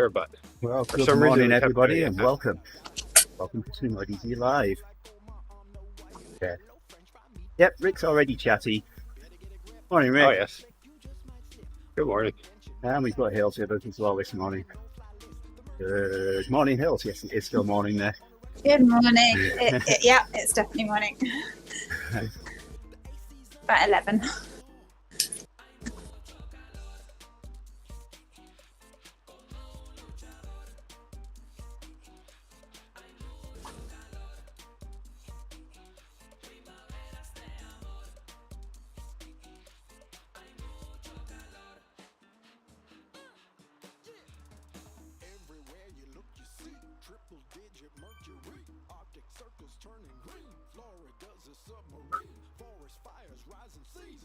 earlier, but Well, for good some reason, morning, we kept everybody, doing and it. welcome. Welcome to TeamODZ Live. Yeah. Yep, Rick's already chatty. Morning, Rick. Oh, yes. Good morning. And we've got Hils with us as well this morning. Good morning, Hils. Yes, it is still morning there. Good morning. Yeah, it's definitely morning. About 11.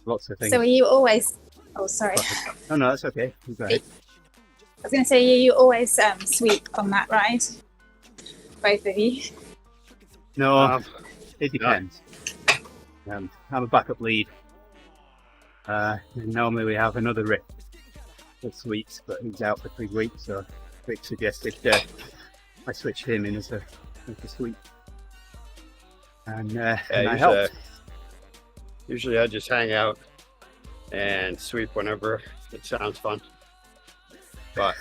Lots of things. So are you always... Oh, sorry. Oh, no, that's okay. Go ahead. I was going to say, are you always sweep on that ride? Both of you? No, it depends. I'm a backup lead. Normally we have another Rick that sweeps, but he's out for 3 weeks, so Rick suggested I switch him in as a sweep. And I helped. Usually I just hang out and sweep whenever it sounds fun. But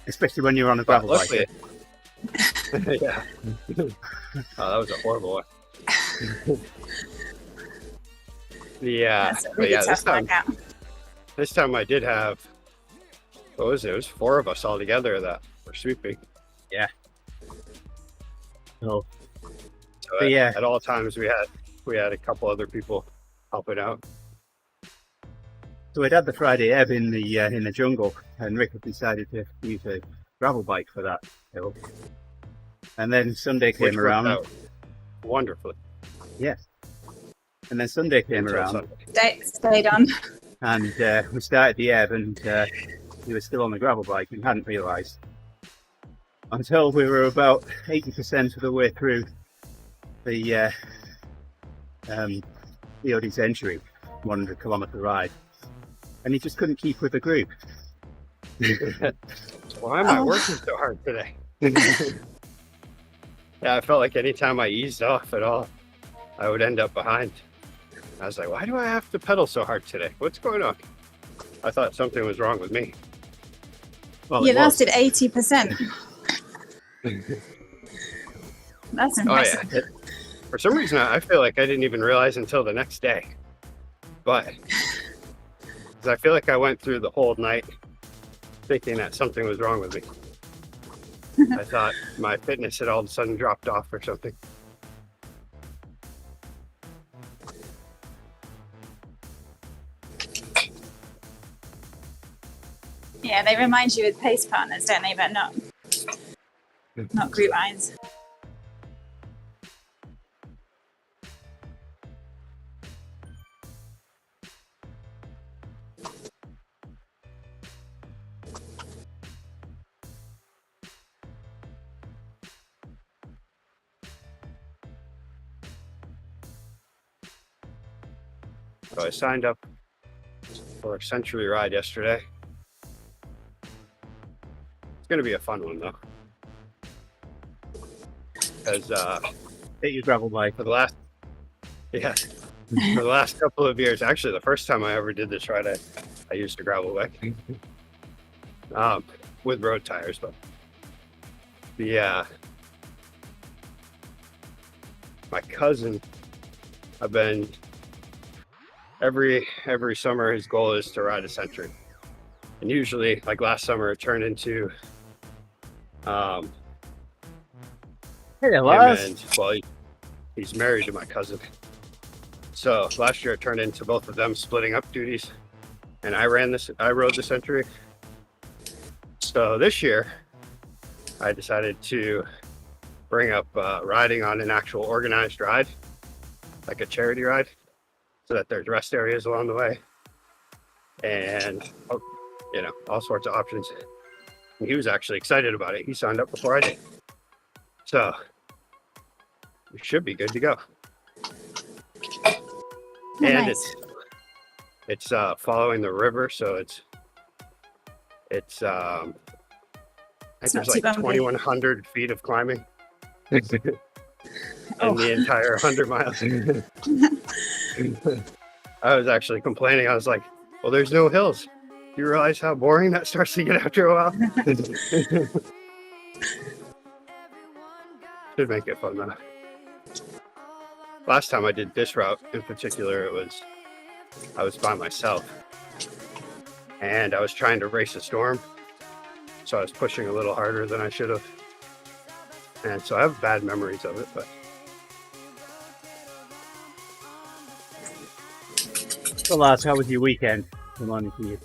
especially when you're on a gravel bike. Yeah. Oh, that was a horrible one. Yeah. That's a really tough workout. This time I did have, what was it? It was 4 of us all together that were sweeping. Yeah. So yeah. At all times we had a couple other people helping out. So we'd had the Friday ebb in the jungle, and Rick had decided to use a gravel bike for that hill. And then Sunday came around. Out wonderfully. Yes. And then Sunday came around. Stayed on. And we started the ebb, and he was still on the gravel bike and hadn't realised. Until we were about 80% of the way through the TeamODZ entry, 100-kilometre ride. And he just couldn't keep with the group. Why am I working so hard today? Yeah, I felt like anytime I eased off at all, I would end up behind. I was like, why do I have to pedal so hard today? What's going on? I thought something was wrong with me. Well, You lasted 80%. That's impressive. Oh, yeah. For some reason, I feel like I didn't even realize until the next day. But I feel like I went through the whole night thinking that something was wrong with me. I thought my fitness had all of a sudden dropped off or something. Yeah, they remind you with pace partners, don't they? But not group rides. So I signed up for a century ride yesterday. It's going to be a fun one, though. Because take your gravel bike. for the last couple of years, actually the first time I ever did this ride, I used a gravel bike with road tires, but my cousin, I've been every summer his goal is to ride a century, and usually like last summer it turned into Hey, Lars. he's married to my cousin, so last year it turned into both of them splitting up duties, and I rode the century. So this year I decided to bring up riding on an actual organized ride, like a charity ride, so that there's rest areas along the way and all sorts of options. And he was actually excited about it. He signed up before I did, so we should be good to go. Oh, And nice. it's following the river, so it's I think not there's too like bumpy. 2,100 feet of climbing in Oh. the entire 100 miles. I was actually complaining. I was like, well, there's no hills. You realize how boring that starts to get after a while? Should make it fun though. Last time I did this route in particular, I was by myself and I was trying to race a storm. So I was pushing a little harder than I should have. And so I have bad memories of it, but So lads, how was your weekend? Come on, to you.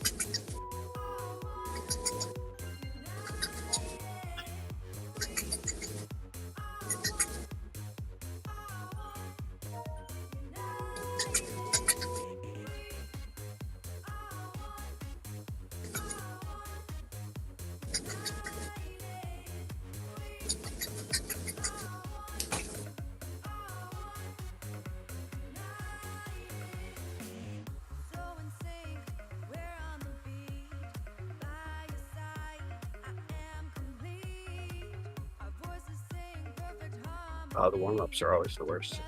the warm-ups are always the worst.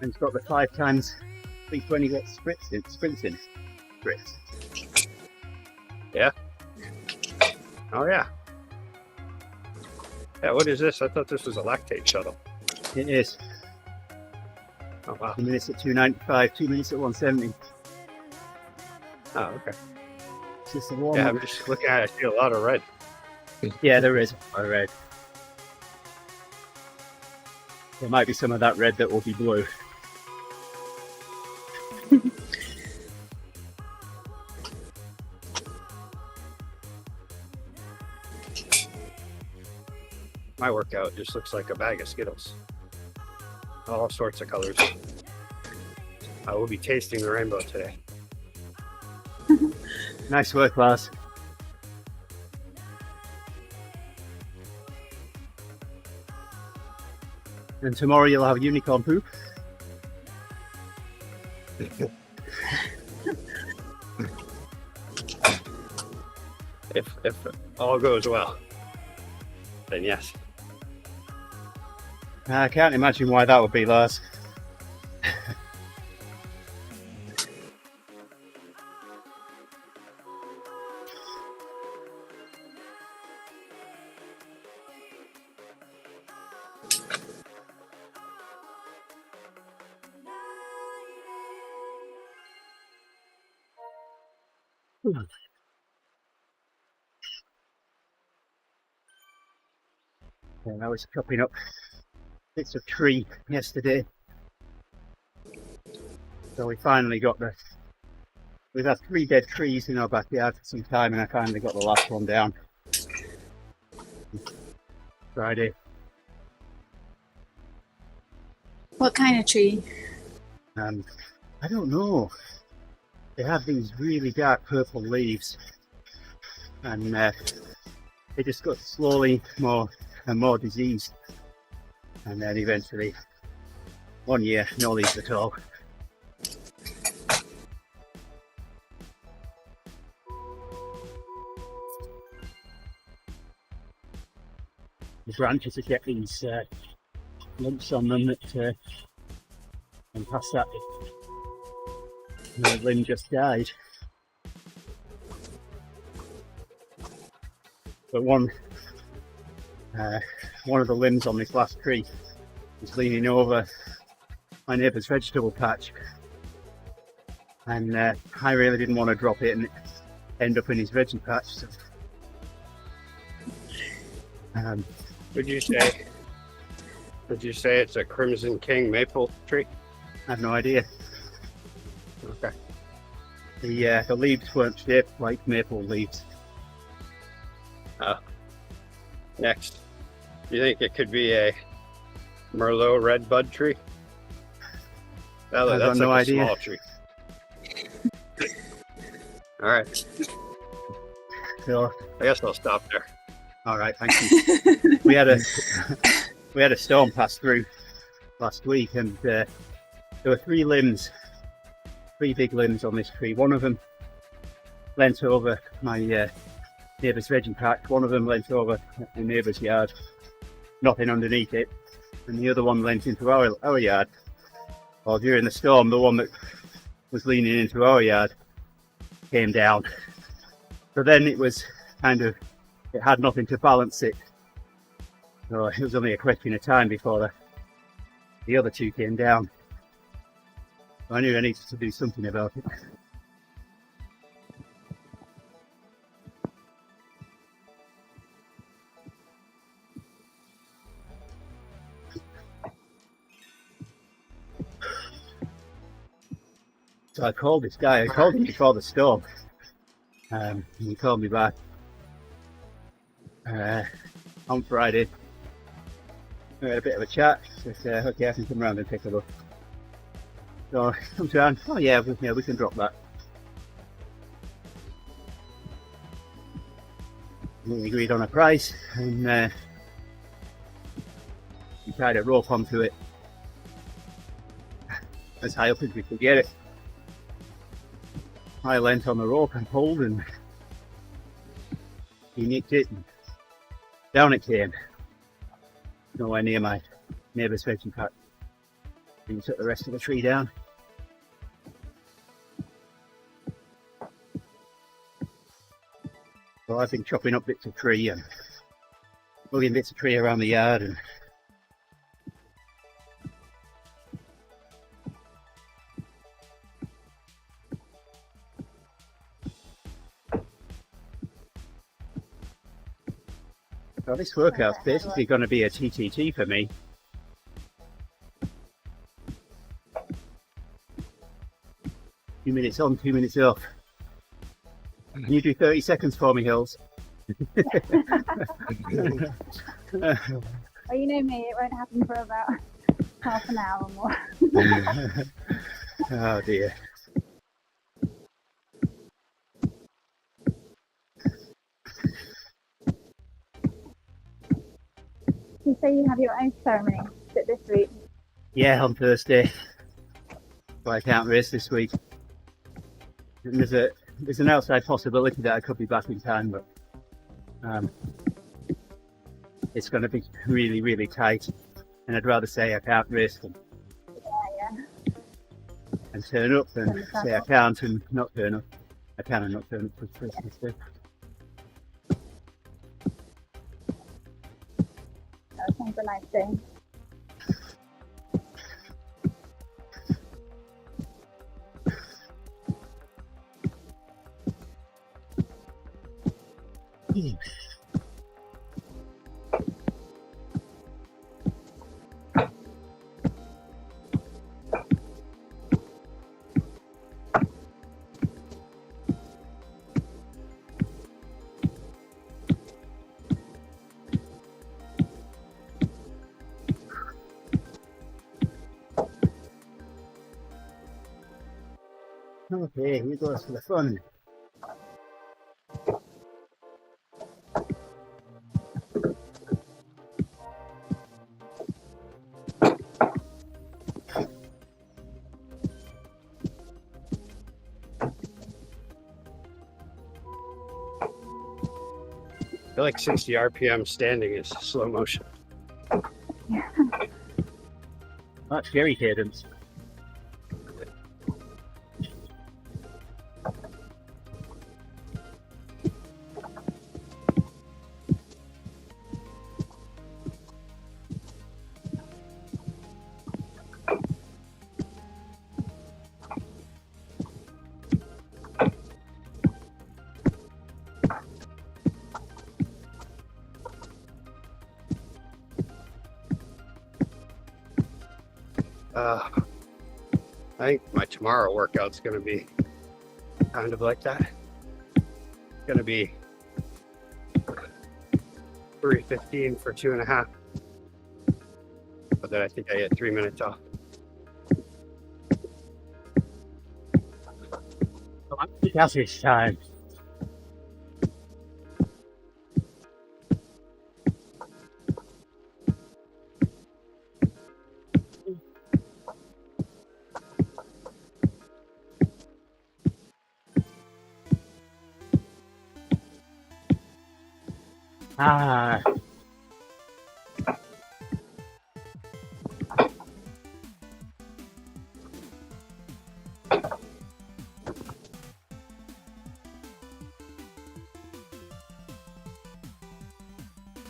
And it's got the 5 times 320 get sprints in. Sprints. Oh yeah. Yeah, what is this? I thought this was a lactate shuttle. It is. Oh wow. 2 minutes at 295, 2 minutes at 170. Oh, okay. It's just a warm Yeah, up. I'm just looking at it. I see a lot of red. Yeah, there is. I read. There might be some of that red that will be blue. My workout just looks like a bag of Skittles. All sorts of colors. I will be tasting the rainbow today. Nice work, Lars. And tomorrow you'll have unicorn poop. If all goes well, then yes. I can't imagine why that would be, Lars. And I was chopping up bits of tree yesterday. So we finally got we've had 3 dead trees in our backyard for some time, and I finally got the last one down Friday. What kind of tree? And I don't know, they have these really dark purple leaves, and they just got slowly more and more diseased, and then eventually one year no leaves at all. The branches that get these lumps on them that and past that the limb just died. But one of the limbs on this last tree was leaning over my neighbour's vegetable patch, and I really didn't want to drop it and end up in his veggie patch. So, Would you say it's a Crimson King maple tree? I have no idea. Okay. The leaves weren't shaped like maple leaves. Next, do you think it could be a Merlot red bud tree? That's no like idea. a small tree. All right, So, I guess I'll stop there. all right, thank you. we had a storm pass through last week, and there were 3 big limbs on this tree. One of them leant over my neighbour's veggie pack. One of them leant over the neighbour's yard, nothing underneath it, and the other one leant into our yard. Well, during the storm, the one that was leaning into our yard came down. So then it was kind of, it had nothing to balance it. So it was only a question of time before the other two came down. So I knew I needed to do something about it. So I called this guy, I called him before the storm. And he called me back on Friday. We had a bit of a chat. Said, okay, I can come round and take a look. So I come down, oh yeah, we can drop that. We agreed on a price, and we tied a rope onto it as high up as we could get it. High length on the rope and pulled, and he nicked it, and down it came. Nowhere near my neighbour's veggie pack. He took the rest of the tree down. So I've been chopping up bits of tree and moving bits of tree around the yard, and so this workout's basically going to be a TTT for me. Two minutes on, 2 minutes off. Can you do 30 seconds for me, Hils? Well, you know me, it won't happen for about half an hour or more. Oh dear. You say you have your own ceremony. Is it this week? Yeah, on Thursday. But I can't race this week. And there's an outside possibility that I could be back in time, but it's going to be really, really tight. And I'd rather say I can't race than and turn up than say I can't and not turn up. I can and not turn up for Christmas Day. That sounds a nice day. Okay, here goes for the fun. I feel like 60 RPM standing is slow motion. That's scary cadence. I think my tomorrow workout's going to be kind of like that. It's going to be 3:15 for 2.5. But then I think I get 3 minutes off. That's this time. Ah.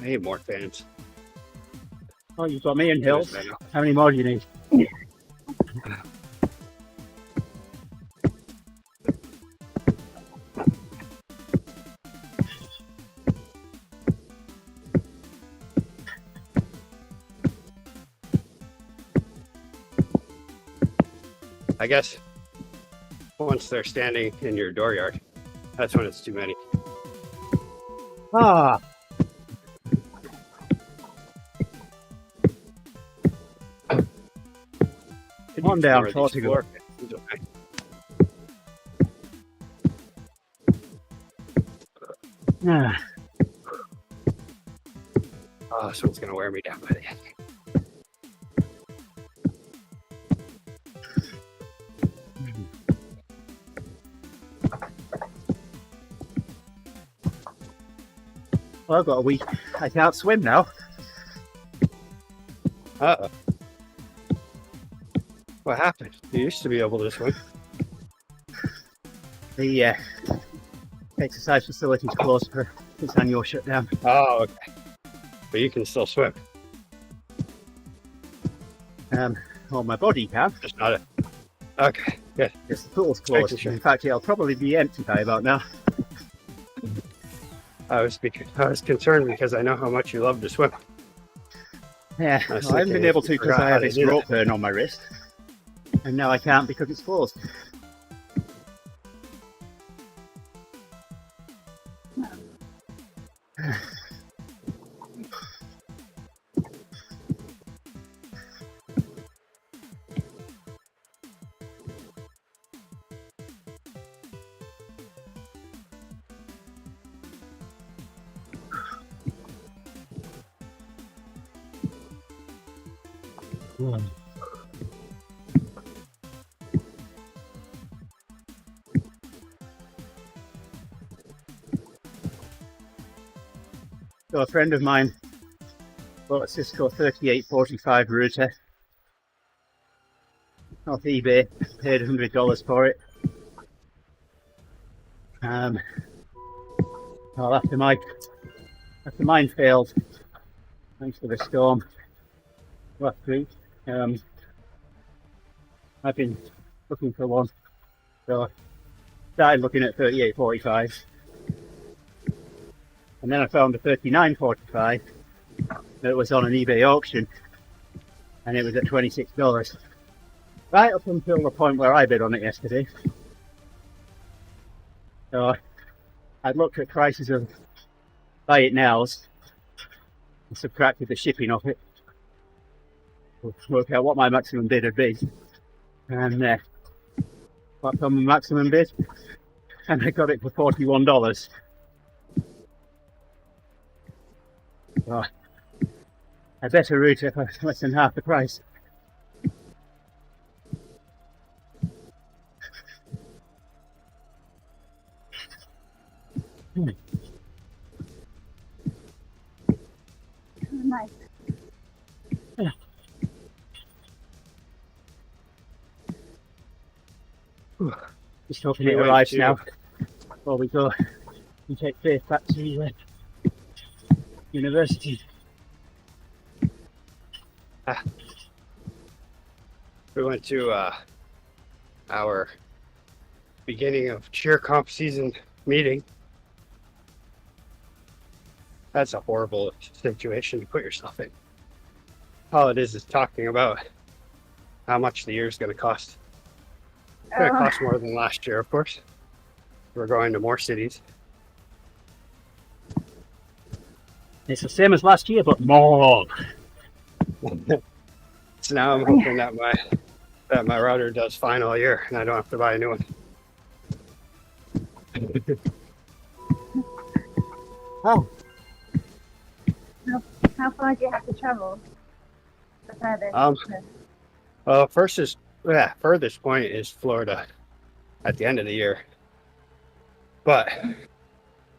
I need more fans. Oh, you've got me and Hils. I know. How many more do you need? I guess once they're standing in your dooryard, that's when it's too many. Ah. Could Calm use down, more of these Portugal. floor fans, okay? Ah. Oh, this one's gonna wear me down by the end. Well, I've got a week. I can't swim now. Uh-oh. What happened? You used to be able to swim. The exercise facility's closed for its annual shutdown. Oh, okay. But you can still swim. Well, my body can. Just not a... Okay, good. Yes, the pool's closed. Making sure. In fact, it'll probably be empty by about now. I was concerned because I know how much you love to swim. Yeah, I was well, I haven't thinking been able if to you because forgot I how have to this do that. rope burn on my wrist. And now I can't because it's closed. So a friend of mine bought a Cisco 3845 router off eBay, paid $100 for it. Well, after mine failed, thanks to the storm last week, I've been looking for one. So I started looking at 3845. And then I found a 3945 that was on an eBay auction, and it was at $26. Right up until the point where I bid on it yesterday. So I'd looked at prices of buy it nows and subtracted the shipping off it. Work out what my maximum bid would be. And whacked on my maximum bid, and I got it for $41. Oh, a better router for less than half the price. Oh, nice. Just hoping it Can't wait arrives to- now before we go and take Faith back to university. We went to our beginning of cheer comp season meeting. That's a horrible situation to put yourself in. All it is talking about how much the year is going to cost. It's going to Oh. cost more than last year, of course. We're going to more cities. It's the same as last year, but more. So now I'm hoping that my router does fine all year and I don't have to buy a new one. Oh, How far do you have to travel? The furthest? Furthest point is Florida at the end of the year. But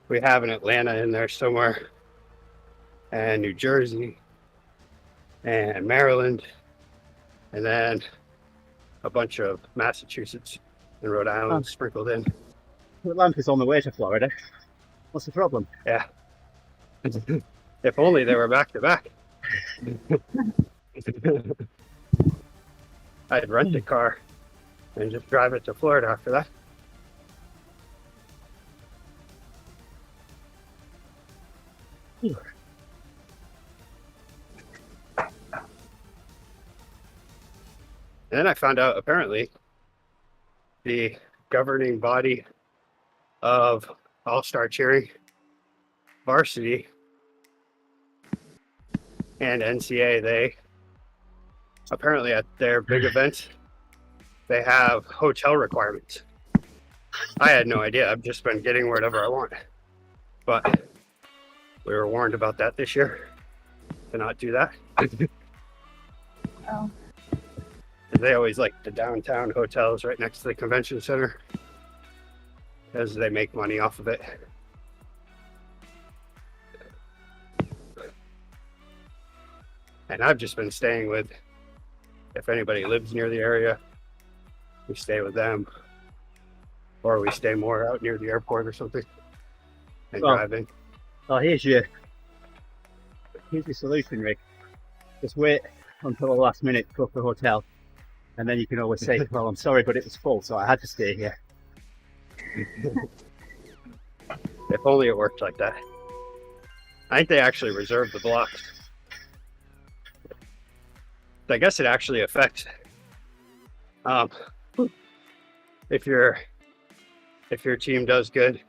we have an Atlanta in there somewhere. and New Jersey and Maryland, and then a bunch of Massachusetts and Rhode Island sprinkled in. Atlanta's on the way to Florida. What's the problem? Yeah. If only they were back to back. I'd rent a car and just drive it to Florida after that. And then I found out apparently the governing body of all-star cheering, varsity, and NCAA, they apparently at their big events, they have hotel requirements. I had no idea. I've just been getting whatever I want. But we were warned about that this year, to not do that. Oh. They always like the downtown hotels right next to the convention center, as they make money off of it. And I've just been staying with, if anybody lives near the area, we stay with them, or we stay more out near the airport or something and drive in. Oh, here's your solution, Rick. Just wait until the last minute to book the hotel, and then you can always say, well, I'm sorry, but it was full, so I had to stay here. If only it worked like that. I think they actually reserved the blocks. I guess it actually affects if your team does good,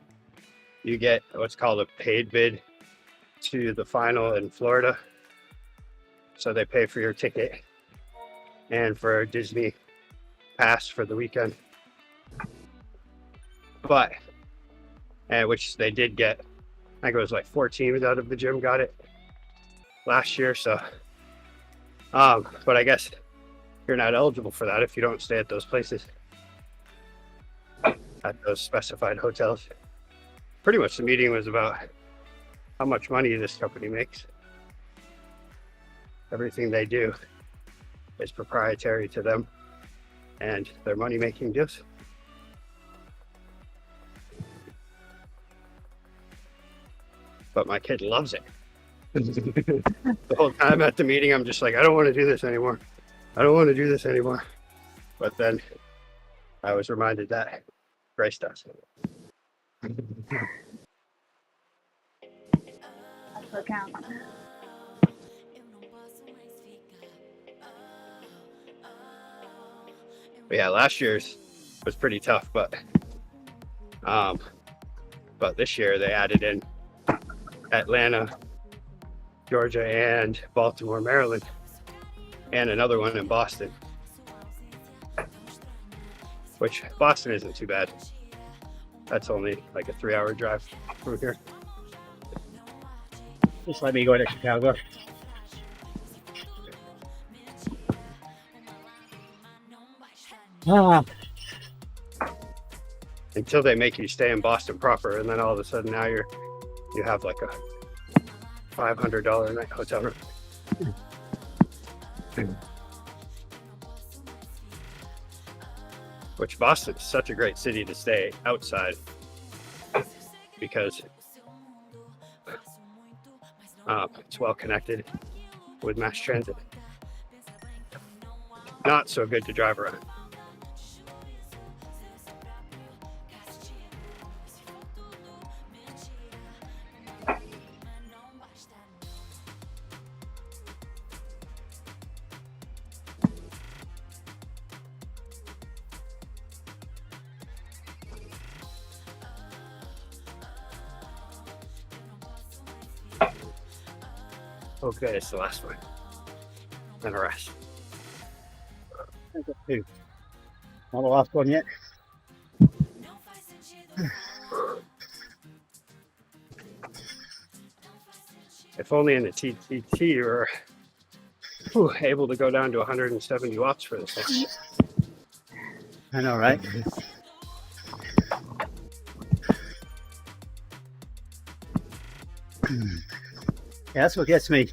you get what's called a paid bid to the final in Florida. So they pay for your ticket and for a Disney pass for the weekend. But, and which they did get, I think it was like 4 teams out of the gym got it last year. So, but I guess you're not eligible for that if you don't stay at those places, at those specified hotels. Pretty much the meeting was about how much money this company makes. Everything they do is proprietary to them and their money-making deals. But my kid loves it. The whole time at the meeting, I'm just like, I don't want to do this anymore. I don't want to do this anymore. But then I was reminded that Grace does. That's what counts. But yeah, last year's was pretty tough, but this year they added in Atlanta, Georgia, and Baltimore, Maryland, and another one in Boston, which Boston isn't too bad. That's only like a 3-hour drive from here. Just let me go to Chicago. Until they make you stay in Boston proper, and then all of a sudden now you have like a $500 a night hotel room. Which Boston's such a great city to stay outside because it's well connected with mass transit. Not so good to drive around. Okay, it's the last one. Then a rest. I've got 2. Not the last one yet. If only in the TTT you were able to go down to 170 watts for this thing. I know, right? Yeah, that's what gets me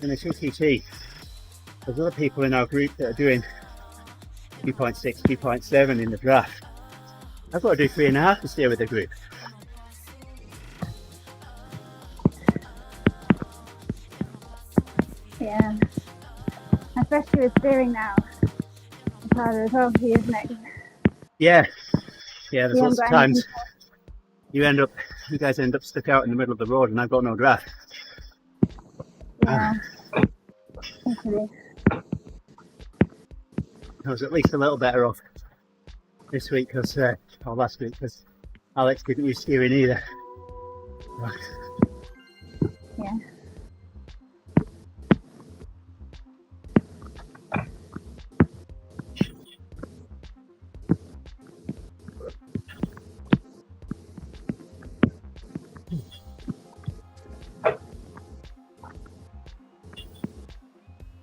in the 2TT. There's other people in our group that are doing 2.6, 2.7 in the draft. I've got to do 3.5 to stay with the group. Yeah. Especially with steering now. It's harder as well for you, isn't it? Yeah, there's You lots of haven't got any times you guys end up stuck out in the middle of the road and I've got no draft. Yeah. Definitely. I was at least a little better off this week because, or last week, because Alex didn't use steering either. Yeah.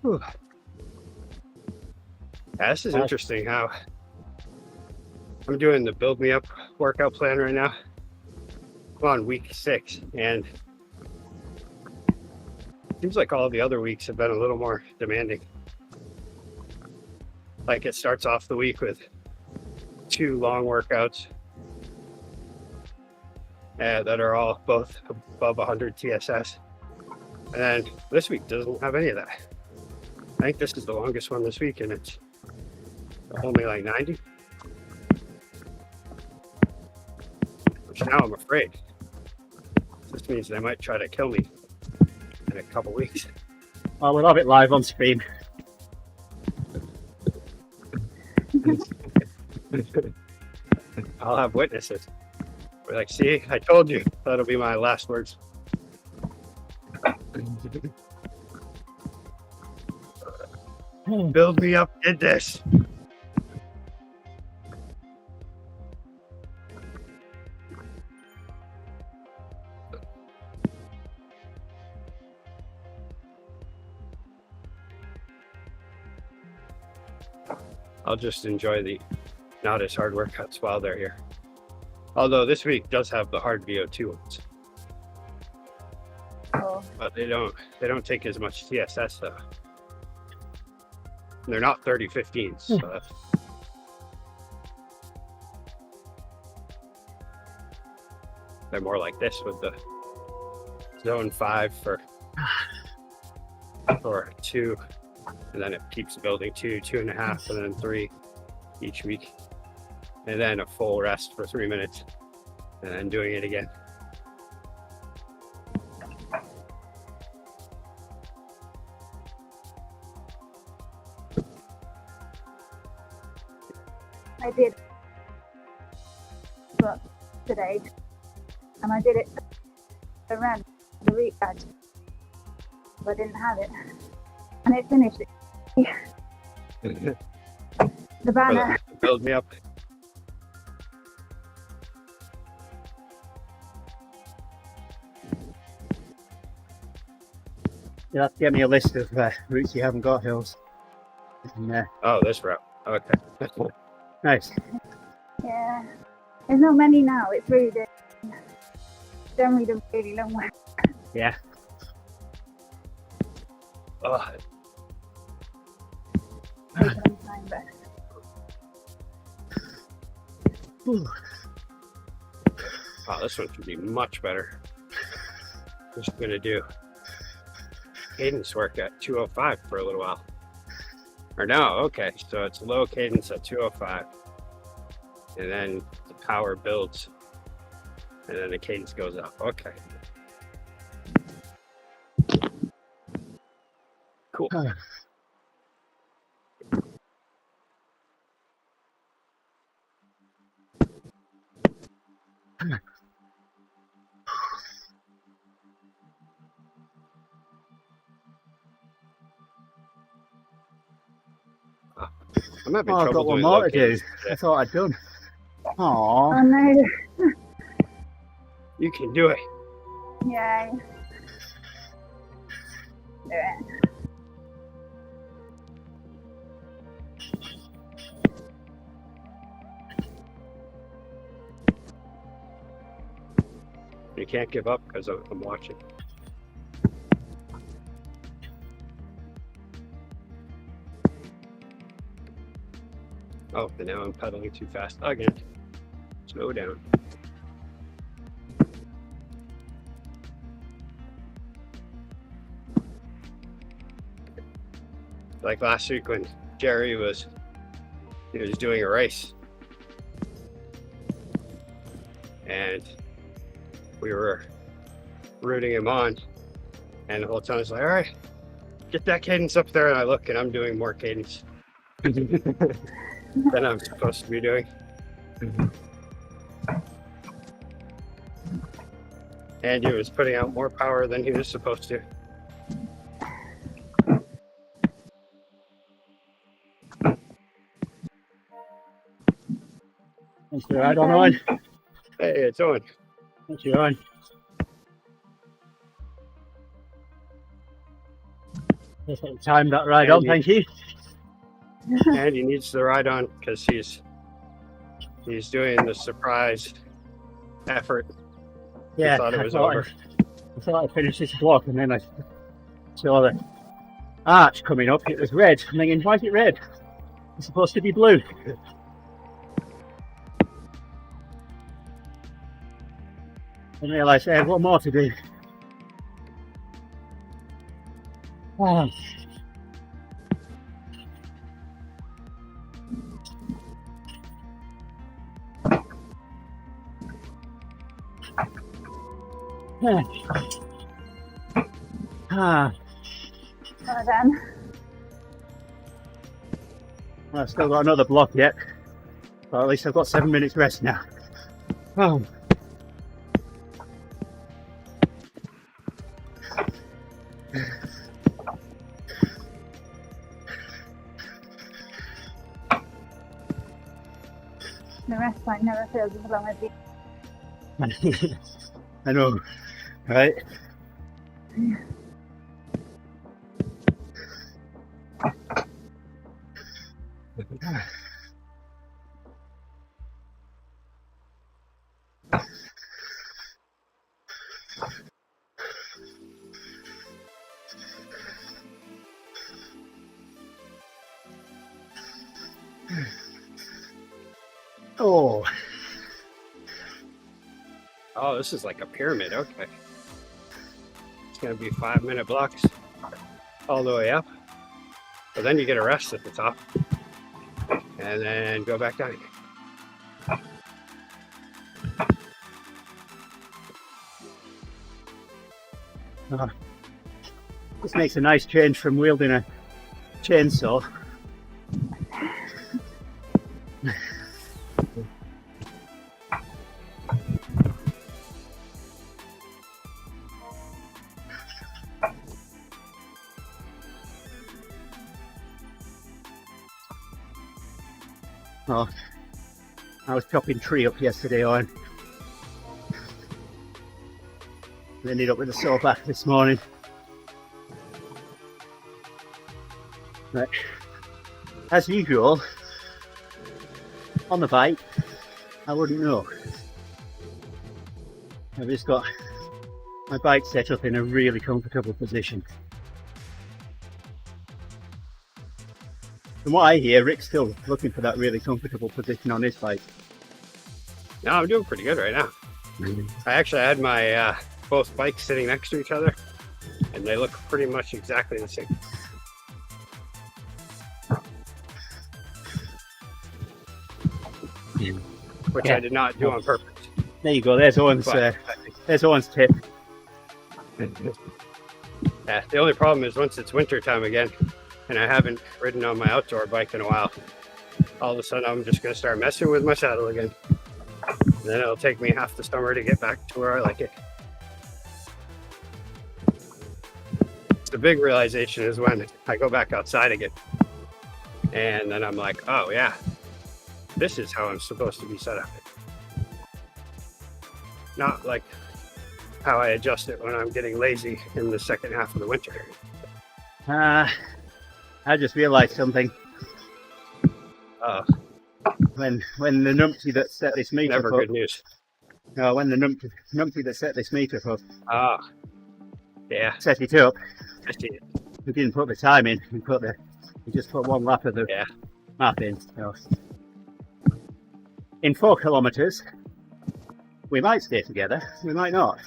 Whew. Yeah, this is interesting how I'm doing the build me up workout plan right now. I'm on week 6 and it seems like all the other weeks have been a little more demanding. Like it starts off the week with 2 long workouts that are all both above 100 TSS. And then this week doesn't have any of that. I think this is the longest one this week and it's only like 90. Which now I'm afraid. This means they might try to kill me in a couple weeks. Well, we'll have it live on stream. I'll have witnesses. We're like, see, I told you. That'll be my last words. Build me up, did this. I'll just enjoy the not as hard workouts while they're here. Although this week does have the hard VO2 ones. Cool. But they don't take as much TSS though. They're not 30-15s. So that's... They're more like this with the zone 5 for 2, and then it keeps building 2, 2.5, and then 3 each week. And then a full rest for 3 minutes, and then doing it again. I did but today, and I did it around the week badge. I didn't have it, and it finished. The banner. Build me up. You'll have to get me a list of routes you haven't got, Hils. And, Oh, this route. Okay. nice. Yeah, there's not many now. It's really generally the really long one. Yeah. Oh, Takes a long time, but wow, this one should be much better. Just gonna do cadence work at 205 for a little while. Or no, okay, so it's low cadence at 205, and then the power builds, and then the cadence goes up. Okay. Cool. I'm having I've trouble got one doing more low to do. cadence. I thought I'd done. Aww. oh no, You can do it. yeah. Do it. You can't give up because I'm watching. Oh, and now I'm pedaling too fast again. Slow down. Like last week when Jerry was doing a race, and we were rooting him on, and the whole time I was like, all right, get that cadence up there, and I look and I'm doing more cadence than I'm supposed to be doing. And he was putting out more power than he was supposed to. Thanks for the ride on, Owen. Hey, it's Owen. Thank you, Owen. Time that ride on, thank you. And he needs the ride on because he's doing the surprise effort. Yeah, I thought it was over. I thought I'd finish this block and then I saw the arch coming up. It was red. I'm thinking, why is it red? It's supposed to be blue. And realised I had one more to do. Oh. Ah. Well done. Well, I've still got another block yet, but at least I've got 7 minutes rest now. Oh. The rest point never feels as long as the I know, right? Oh. Oh, this is like a pyramid. Okay. It's going to be 5-minute blocks all the way up. But then you get a rest at the top. And then go back down. This makes a nice change from wielding a chainsaw. Oh, I was chopping tree up yesterday on. Ended up with a sore back this morning. Right. As usual, on the bike, I wouldn't know. I've just got my bike set up in a really comfortable position. From what I hear, Rick's still looking for that really comfortable position on his bike. No, I'm doing pretty good right now. I actually had my both bikes sitting next to each other, and they look pretty much exactly the same. Which Yeah. I did not do on purpose. There you go. There's Owen's. But There's Owen's tip. yeah, the only problem is once it's winter time again, and I haven't ridden on my outdoor bike in a while, all of a sudden I'm just going to start messing with my saddle again. And then it'll take me half the summer to get back to where I like it. The big realization is when I go back outside again. And then I'm like, oh yeah, this is how I'm supposed to be set up. Not like how I adjust it when I'm getting lazy in the second half of the winter. I just realised something. When the numpty that set this meter Never up, good news. no, when the numpty that set this meter up Yeah. set it up, I see it. we didn't put the time in. We just put one lap of the Yeah. map in. So in 4 kilometers, we might stay together, we might not.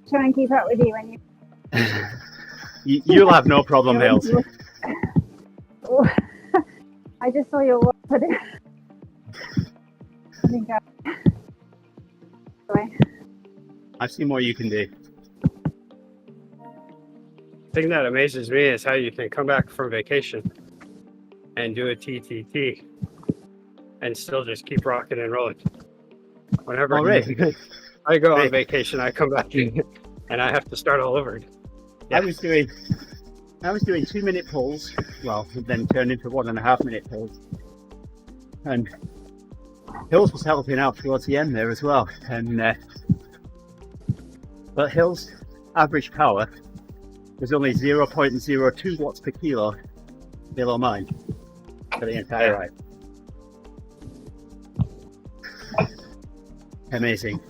Try and keep up with you when You'll have no problem, Hils. Oh, I just saw your work. I think anyway. I've seen what you can do. The thing that amazes me is how you can come back from vacation and do a TTT and still just keep rocking and rolling. Whenever I go on vacation, I come back and I have to start all over. Yeah. I was doing 2-minute pulls, well, then turned into 1.5-minute pulls. And Hils was helping out towards the end there as well. And but Hils' average power was only 0.02 watts per kilo below mine for the entire ride. Amazing.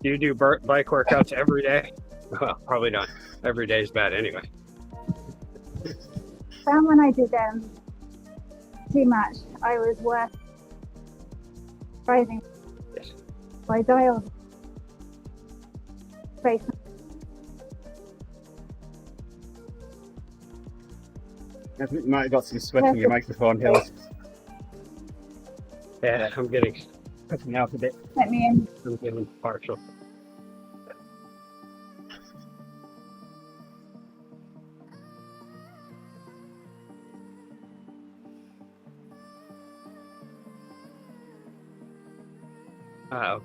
Do you do bike workouts every day? Well, probably not. Every day is bad anyway. Found when I did too much, I was worse rising by dials. Face. I think you might have got some sweat in your microphone, Hils. Yeah, I'm getting Cutting out a bit. Let me in. I'm getting partial.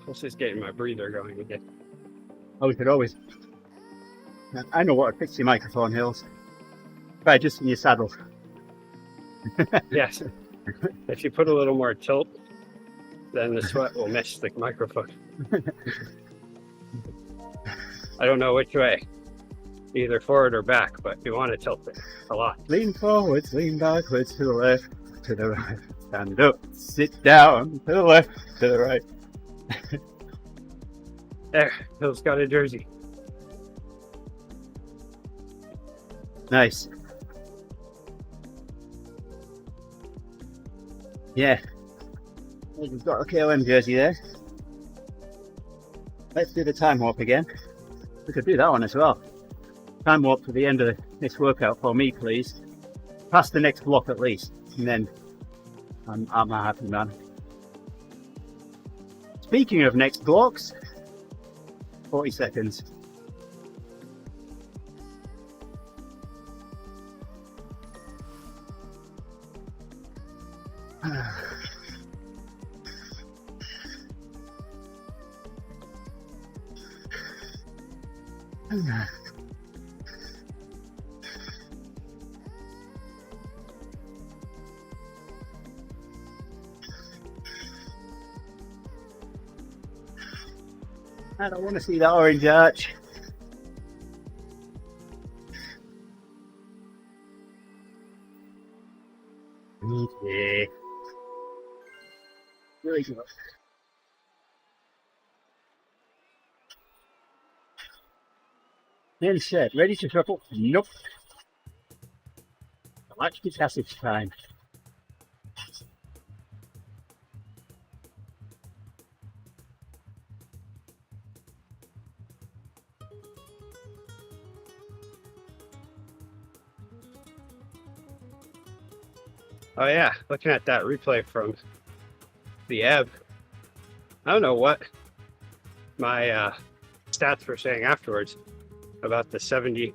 This is getting my breather going again. Oh, we could always. I know what to fix your microphone, Hils. Try just in your saddle. Yes. If you put a little more tilt, then the sweat will miss the microphone. I don't know which way, either forward or back, but you want to tilt it a lot. Lean forwards, lean backwards, to the left, to the right. Stand up, sit down, to the left, to the right. There, Hils got a jersey. Nice. Yeah. We've got a KOM jersey there. Let's do the time warp again. We could do that one as well. Time warp to the end of this workout for me, please. Past the next block at least, and then I'm a happy man. Speaking of next blocks, 40 seconds. I don't want to see that orange arch. Okay. Really good. Then set, ready to shuffle? Nope. Lactic acid time. Oh yeah, looking at that replay from the ebb, I don't know what my stats were saying afterwards about the 70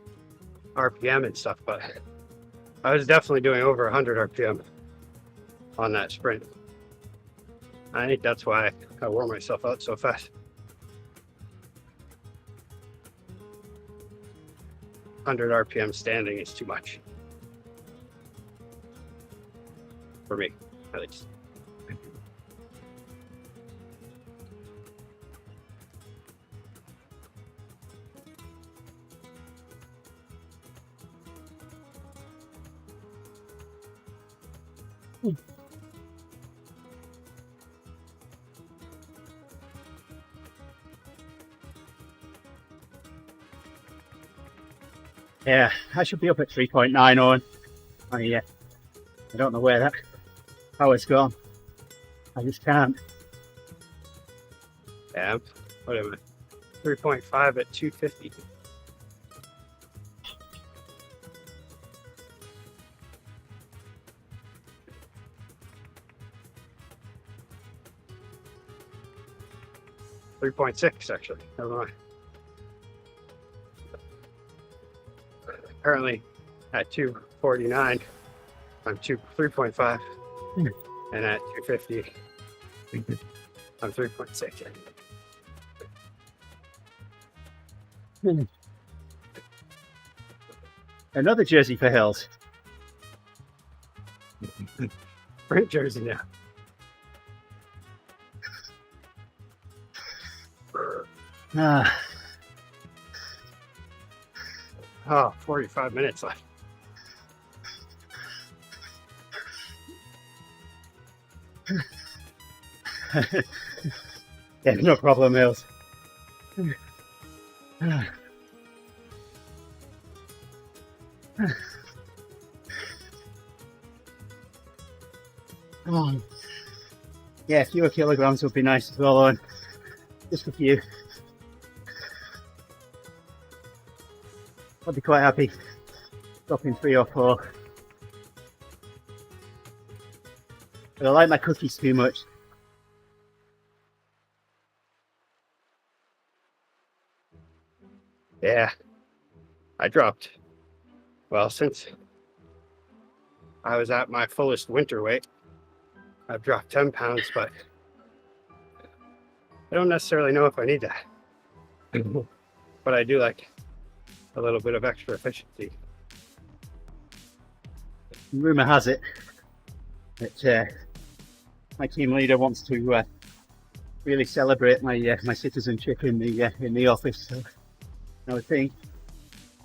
RPM and stuff, but I was definitely doing over 100 RPM on that sprint. I think that's why I wore myself out so fast. 100 RPM standing is too much. For me, at least. Yeah, I should be up at 3.9 on. I don't know where that power's gone. I just can't. Yeah, what am I? 3.5 at 250. .6 actually. Never mind. Currently at 249, I'm 3.5, and at 250, I'm 3.6. Another jersey for Hils. Print jersey now. Ah, Oh, 45 minutes left. yeah, no problem, Hils. Yeah, fewer kilograms would be nice as well, on just a few. I'd be quite happy dropping 3 or 4. But I like my cookies too much. Yeah, I dropped. Well, since I was at my fullest winter weight, I've dropped 10 pounds, but I don't necessarily know if I need that. But I do like a little bit of extra efficiency. Rumour has it that my team leader wants to really celebrate my my citizenship in the office. So I would think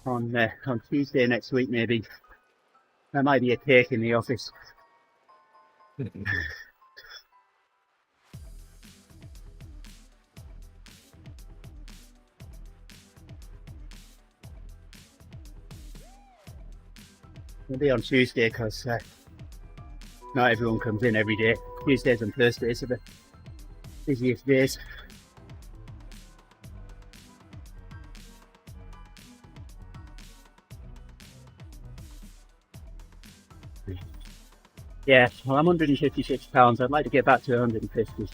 on Tuesday next week maybe there might be a cake in the office. Maybe on Tuesday because not everyone comes in every day. Tuesdays and Thursdays are the busiest days. Yeah, well, I'm 156 pounds. I'd like to get back to 150.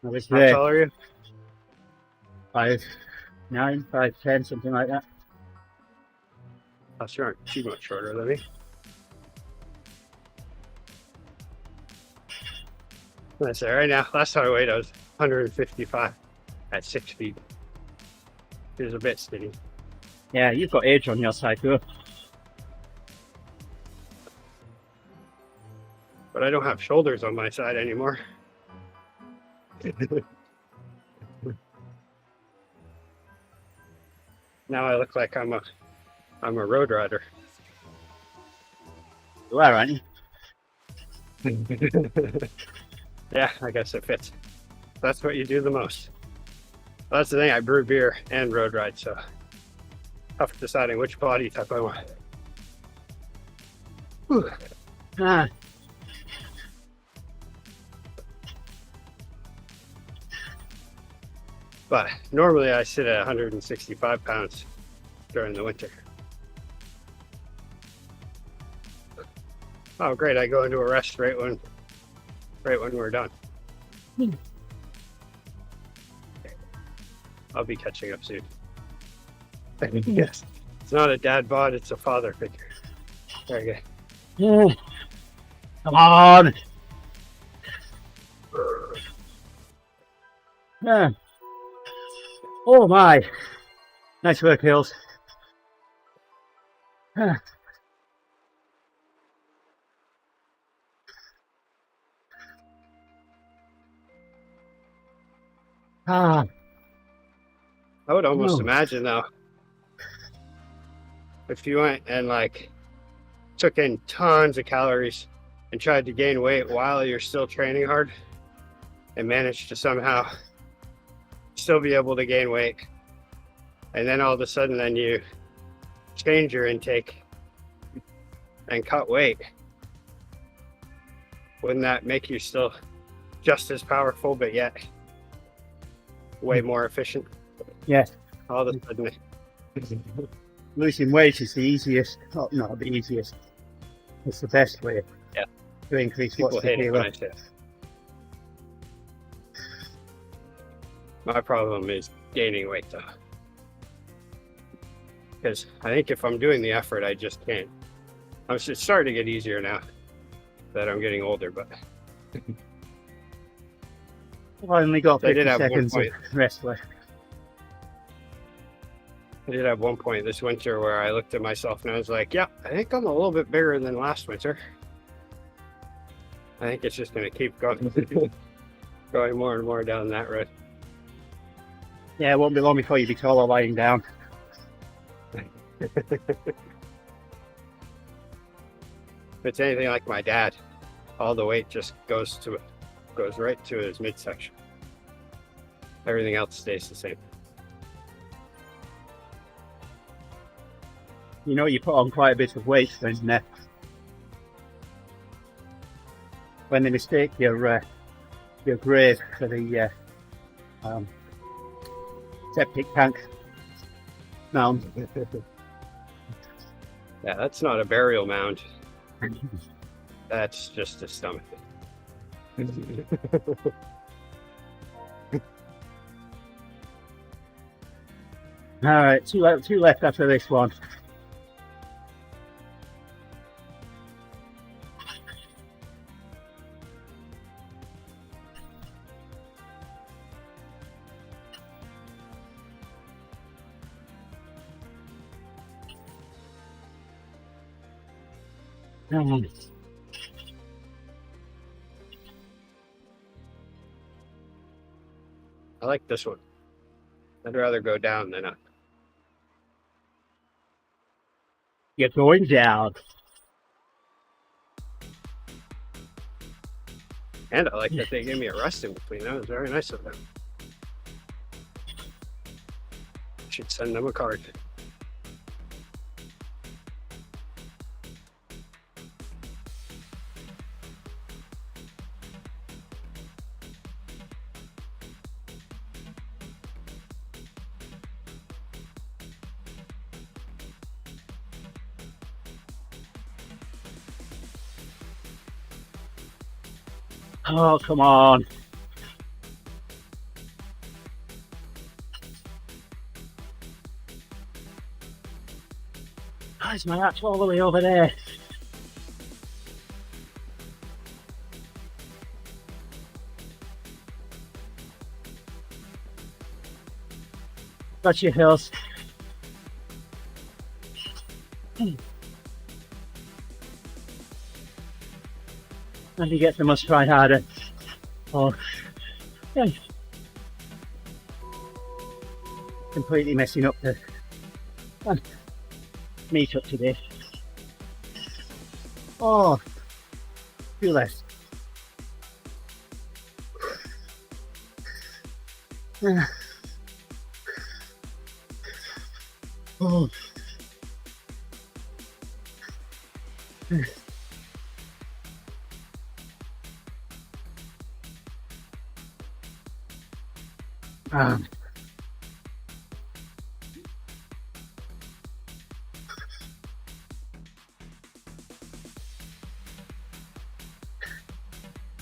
I was How there tall are you? 5'9", 5'10", something like that. Oh, you aren't too much shorter than me. I say right now, last time I weighed, I was 155 at 6 feet. It was a bit skinny. Yeah, you've got age on your side too. But I don't have shoulders on my side anymore. Now I look like I'm a road rider. You are, aren't you? Yeah, I guess it fits. That's what you do the most. That's the thing, I brew beer and road ride, so tough deciding which body type I want. Whew. Ah. But normally I sit at 165 pounds during the winter. Oh great, I go into a rest right when we're done. I'll be catching up soon. Yes. It's not a dad bod, it's a father figure. Very good. Come on! Yeah. Oh my! Nice work, Hils. Ah. I would almost No. imagine though, if you went and like took in tons of calories and tried to gain weight while you're still training hard and managed to somehow still be able to gain weight, and then all of a sudden then you change your intake and cut weight, wouldn't that make you still just as powerful but yet way more efficient? Yes. All of a sudden Losing weight is the easiest, oh, not the easiest, it's the best way to increase people what's the hate it when I kilo. say it. My problem is gaining weight though, because I think if I'm doing the effort, I just can't. It's starting to get easier now that I'm getting older, but I've only got I 50 did have one seconds of point. rest left. I did have one point this winter where I looked at myself and I was like, yeah, I think I'm a little bit bigger than last winter. I think it's just going to keep going, going more and more down that road. Yeah, it won't be long before you be taller lying down. If it's anything like my dad, all the weight just goes right to his midsection. Everything else stays the same. You know, you put on quite a bit of weight when they mistake your grave for the septic tank mound. Yeah, that's not a burial mound. That's just a stomach. All right, two left after this one. I like this one. I'd rather go down than up. You're going down. And I like that they gave me a rest in between. That was very nice of them. Should send them a card. Oh, come on. Why is my axe all the way over there? Got your Hils. And he gets, I must try harder. Oh, yeah. Completely messing up the meet up today. Oh, two less. Oh.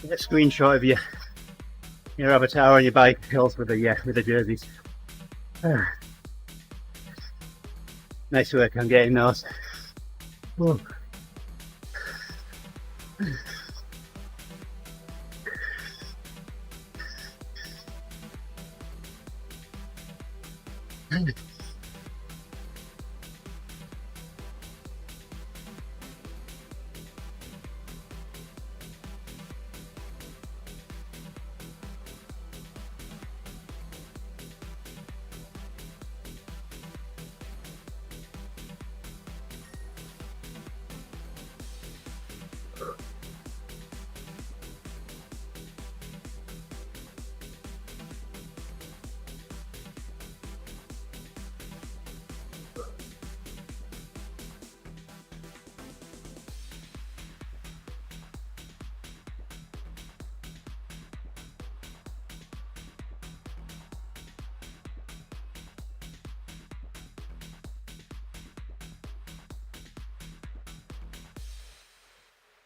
Get a screenshot of your avatar on your bike, Hils, with the jerseys. Nice work on getting those. Oh.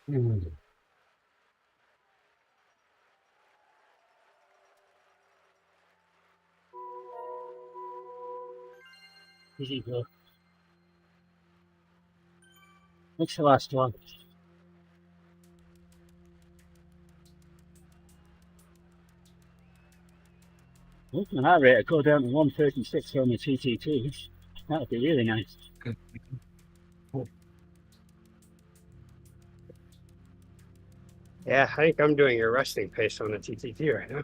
Mm. Easy go. What's the last one? Looking at that rate, I'd go down to 136 on the TT2. That would be really nice. Yeah, I think I'm doing your resting pace on the TTT right now.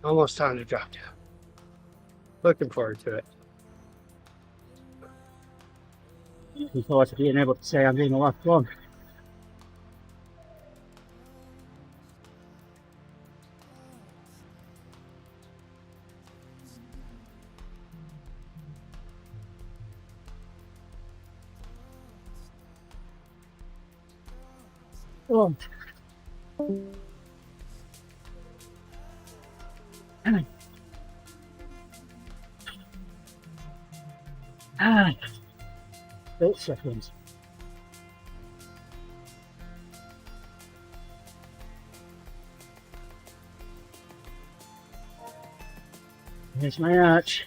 Almost time to drop down. Looking forward to it. Looking forward to being able to say I'm doing the last one. Oh. Ah. 8 seconds. There's my arch.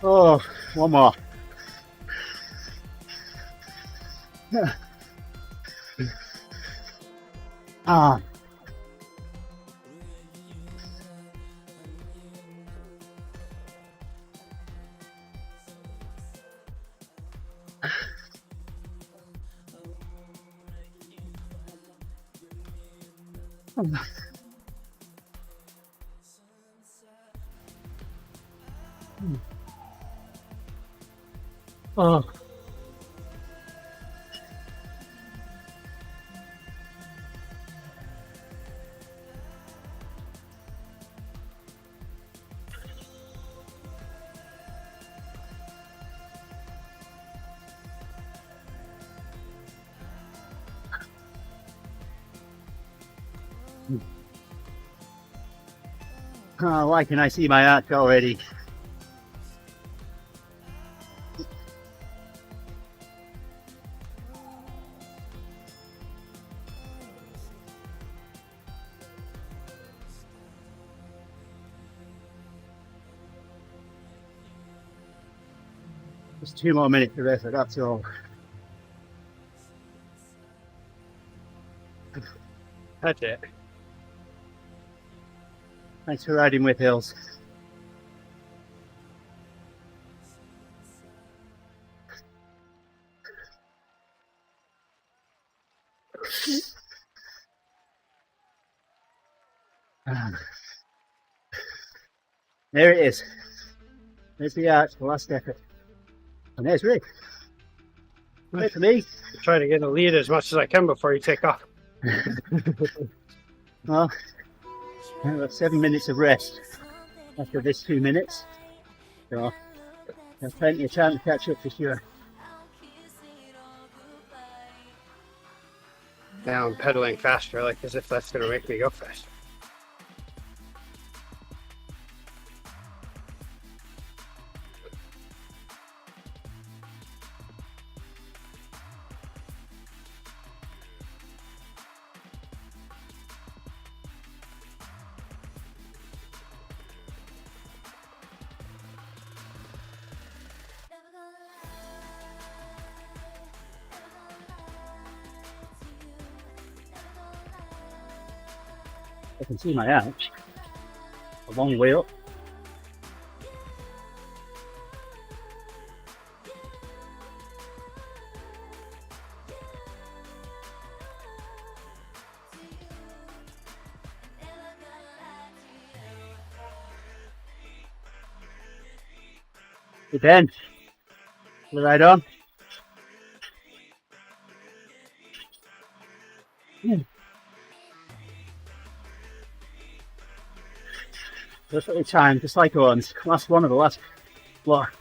Oh, one more. Ah. Oh. Oh, why can I see my arch already? Just 2 more minutes to rest, that's all. That's it. Thanks for riding with Hils. There it is. There's the arch, the last effort. And there's Rick. Wait for me. Try to get a lead as much as I can before you take off. Well, I've got 7 minutes of rest after this 2 minutes. So, there's plenty of time to catch up for sure. Now I'm pedaling faster, like as if that's going to make me go faster. I can see my arch a long way up. Hey Ben, you right on? Perfectly timed, just like Owens. Last one of the last block.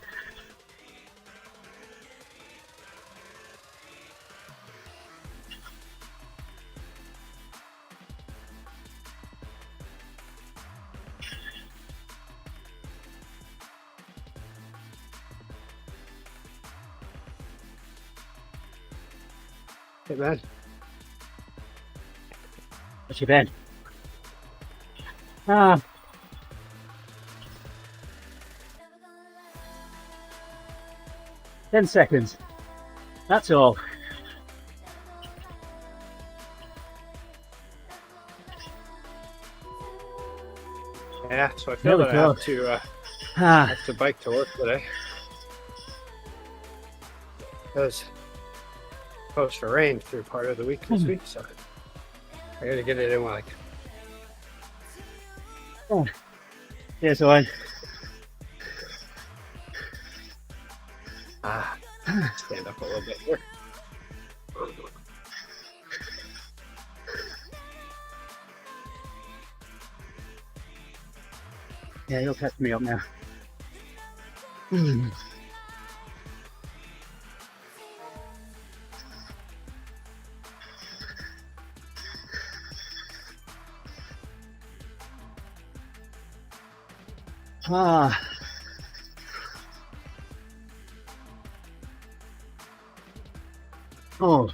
Hey man, What's your Ben? Ah. 10 seconds. That's all. yeah. So I There feel we that I go. have to bike to work today because it's supposed to rain through part of the week this week, so I got to get it in like. Here's one. Stand up a little bit here. Yeah, you'll catch me up now. Ah. Oh.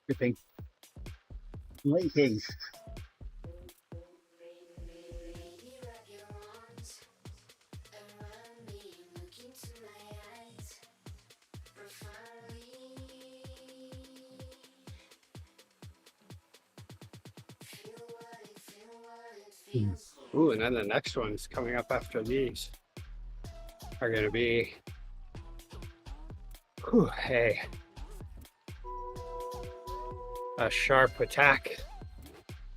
Good thing. Waiting. Ooh, and then the next ones coming up after these are going to be a sharp attack.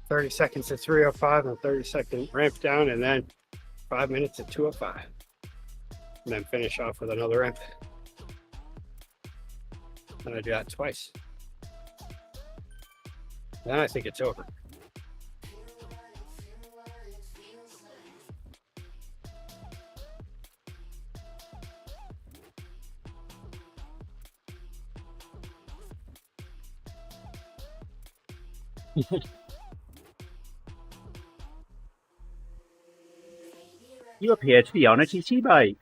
30 seconds at 3:05 and 30-second ramp down, and then 5 minutes at 2:05. And then finish off with another ramp. And I do that twice. Then I think it's over. You appear to be on a TT bike.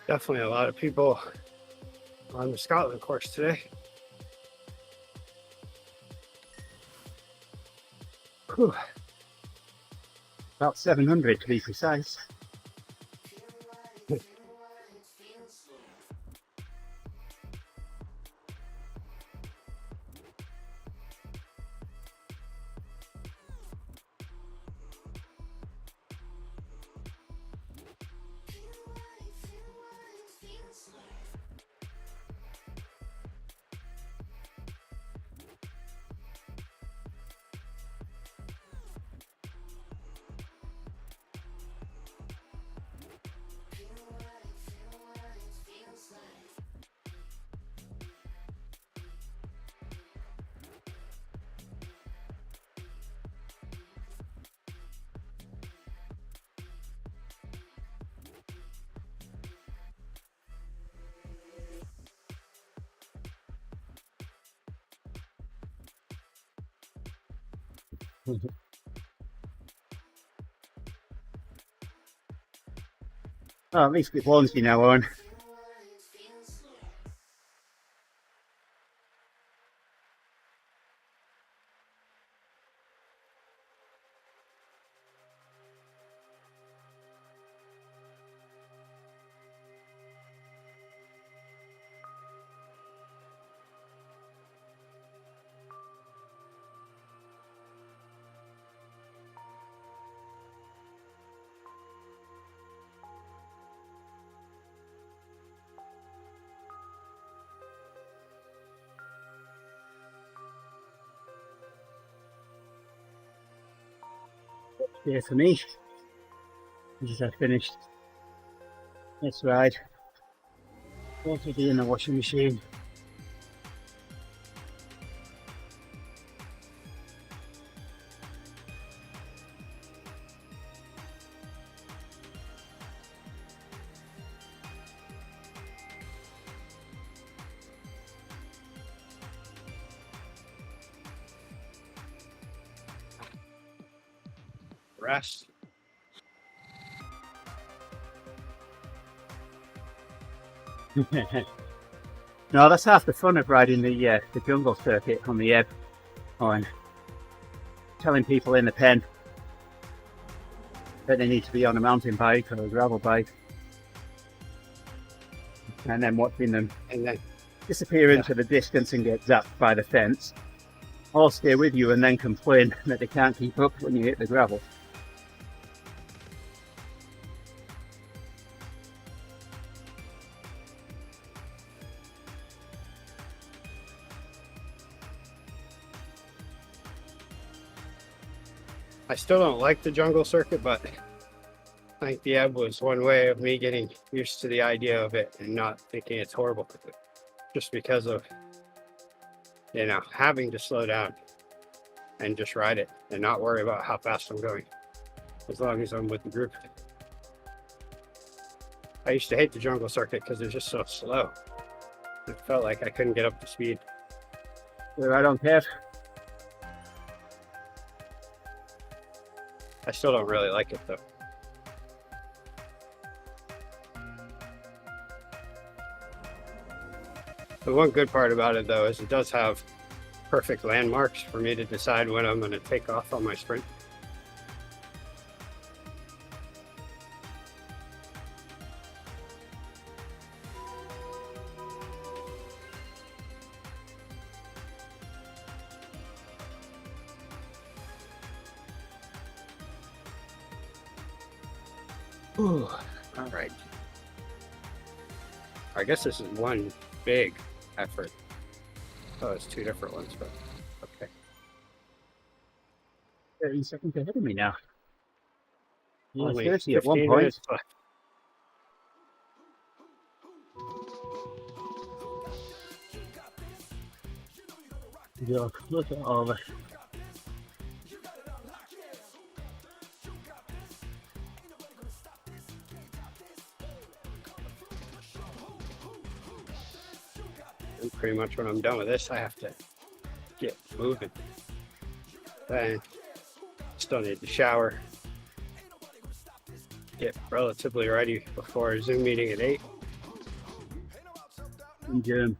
Definitely a lot of people on the Scotland course today. Whew. About 700 to be precise. Oh, at least it warns you now, Owen. Here for me. As I finished this ride, what to do in the washing machine. Rest. No, that's half the fun of riding the jungle circuit on the ebb. On telling people in the pen that they need to be on a mountain bike or a gravel bike, and then watching them And then disappear into the distance and get zapped by the fence, or stay with you and then complain that they can't keep up when you hit the gravel. I still don't like the jungle circuit, but I think the ebb was one way of me getting used to the idea of it and not thinking it's horrible. Just because of, you know, having to slow down and just ride it and not worry about how fast I'm going, as long as I'm with the group. I used to hate the jungle circuit because it's just so slow. It felt like I couldn't get up to speed. So I don't care. I still don't really like it though. The one good part about it though is it does have perfect landmarks for me to decide when I'm going to take off on my sprint. Ooh, all right. I guess this is one big effort. Oh, it's two different ones, but okay. 30 seconds ahead of me now. Yeah, Only 30 at one 15 point. minutes left. Yeah, look at all the And pretty much when I'm done with this, I have to get moving. Then still need to shower, get relatively ready before a Zoom meeting at 8. gym.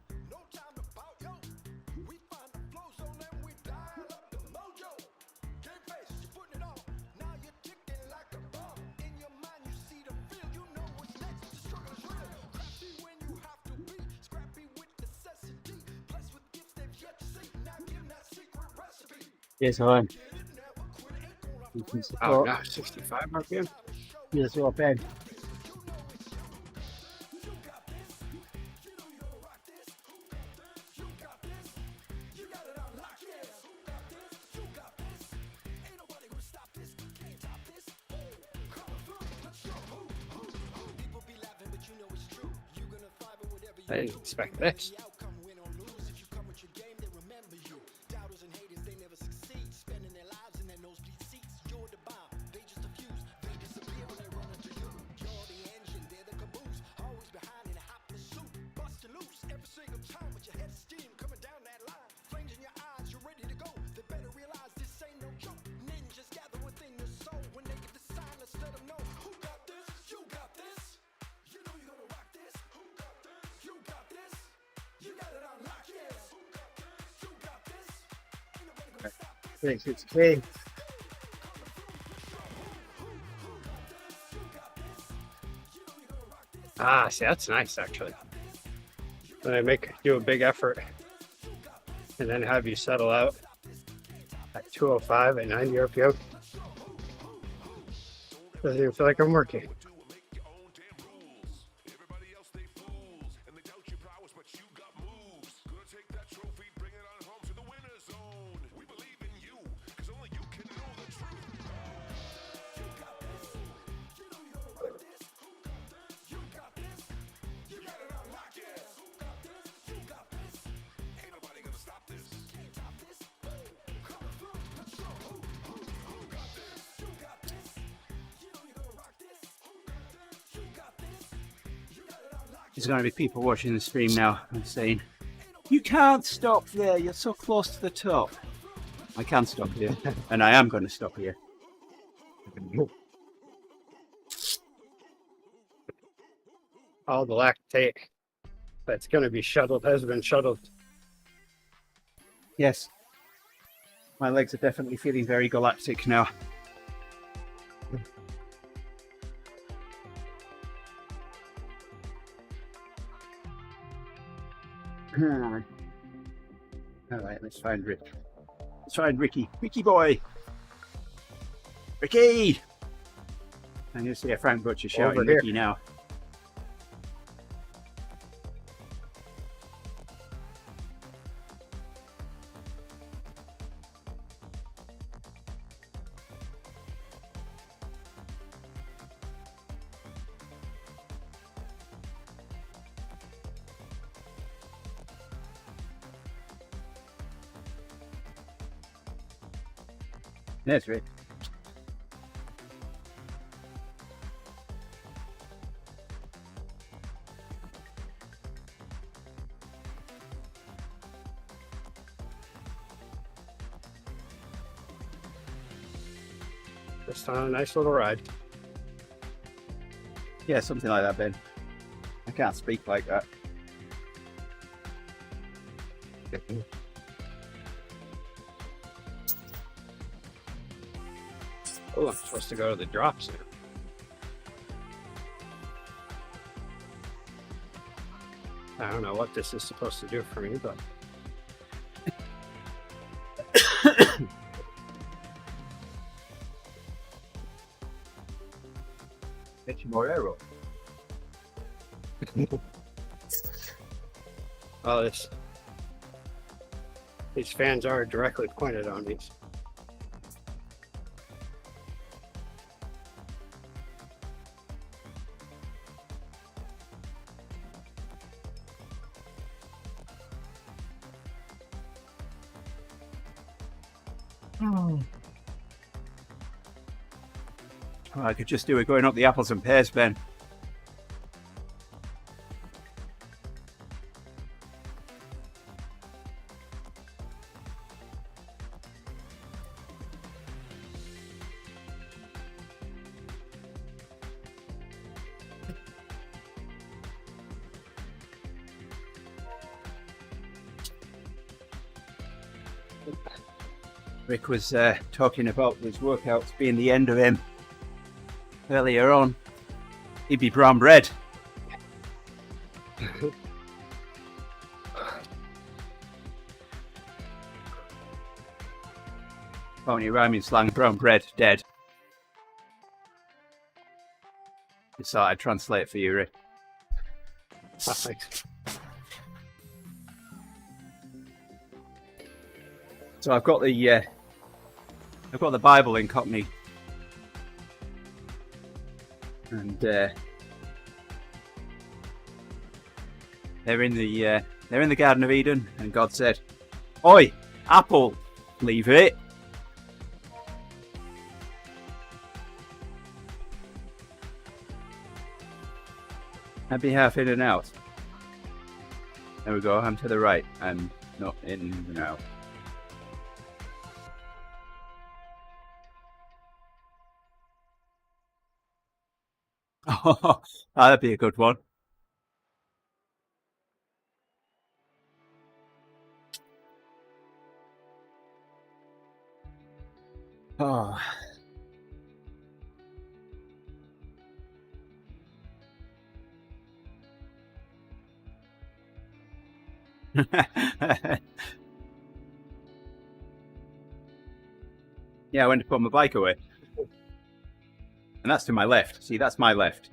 Yes, I. You can Oh, support. no, 65 RPM. Yes, well, Ben. I didn't expect this. Thinks it's key. Ah, see, that's nice actually. When I do a big effort and then have you settle out at 205 at 90 RPM. Doesn't even feel like I'm working. There's going to be people watching the stream now and saying, "You can't stop there, you're so close to the top." I can stop here, and I am going to stop here. All the lactate that's going to be shuttled has been shuttled. Yes, my legs are definitely feeling very galactic now. All right, let's find Rick. Let's find Ricky. Ricky boy! Ricky! I'm going to see a Frank Butcher shouting Over here. Ricky now. There's Rick. Just on a nice little ride. Yeah, something like that, Ben. I can't speak like that. Oh, I'm supposed to go to the drops now. I don't know what this is supposed to do for me, but Get you more arrow. oh, these fans are directly pointed on me. Oh, I could just do it going up the apples and pears, Ben. Rick was talking about his workouts being the end of him earlier on. He'd be brown bread. Only rhyming slang, brown bread, dead. Just thought I'd translate for you, Rick. Thanks. So I've got the Bible in Cockney, and they're in the Garden of Eden, and God said, "Oi, apple, leave it." I'd be half in and out. There we go. I'm to the right. I'm not in and out. Oh, that'd be a good one. Oh. Yeah, I went to put my bike away. And that's to my left. See, that's my left.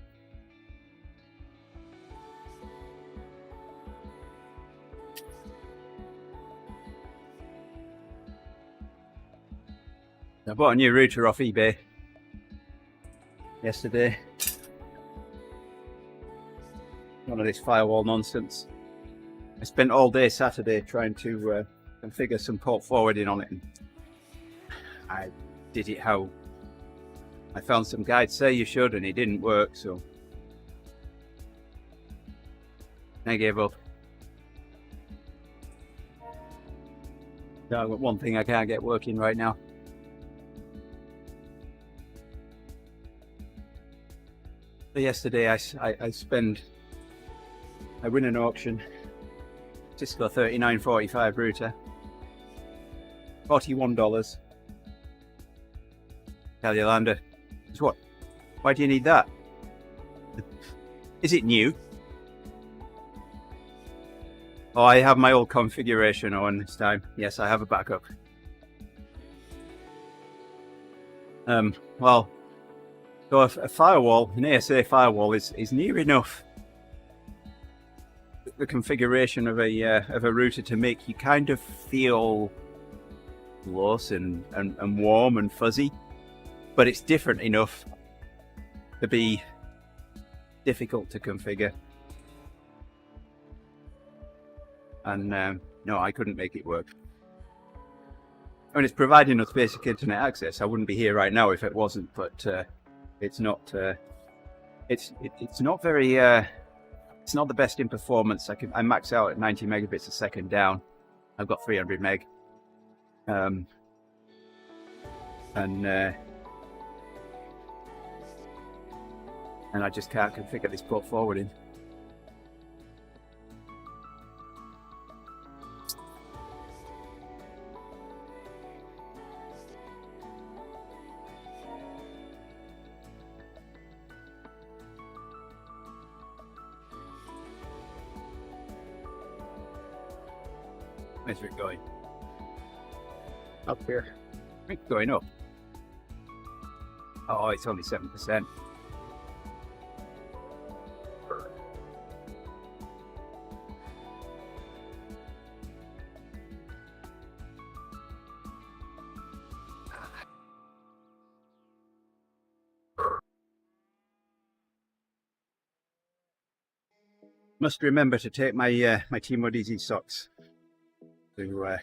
I bought a new router off eBay yesterday. None of this firewall nonsense. I spent all day Saturday trying to configure some port forwarding on it. And I did it how I found some guides say you should, and it didn't work, so I gave up. I've got one thing I can't get working right now. So yesterday I win an auction. Cisco 3945 router. $41. Tell you, Lander. What? Why do you need that? Is it new? Oh, I have my old configuration on this time. Yes, I have a backup. Well, so a firewall, an ASA firewall, is near enough the configuration of a router to make you kind of feel close and warm and fuzzy, but it's different enough to be difficult to configure. And no, I couldn't make it work. I mean, it's providing us basic internet access. I wouldn't be here right now if it wasn't, but it's not. It's not very. It's not the best in performance. I max out at 90 megabits a second down. I've got 300 meg. And I just can't configure this port forwarding. Where's it going? Up here. It's going up. Oh, it's only 7%. Must remember to take my my TeamODZ socks to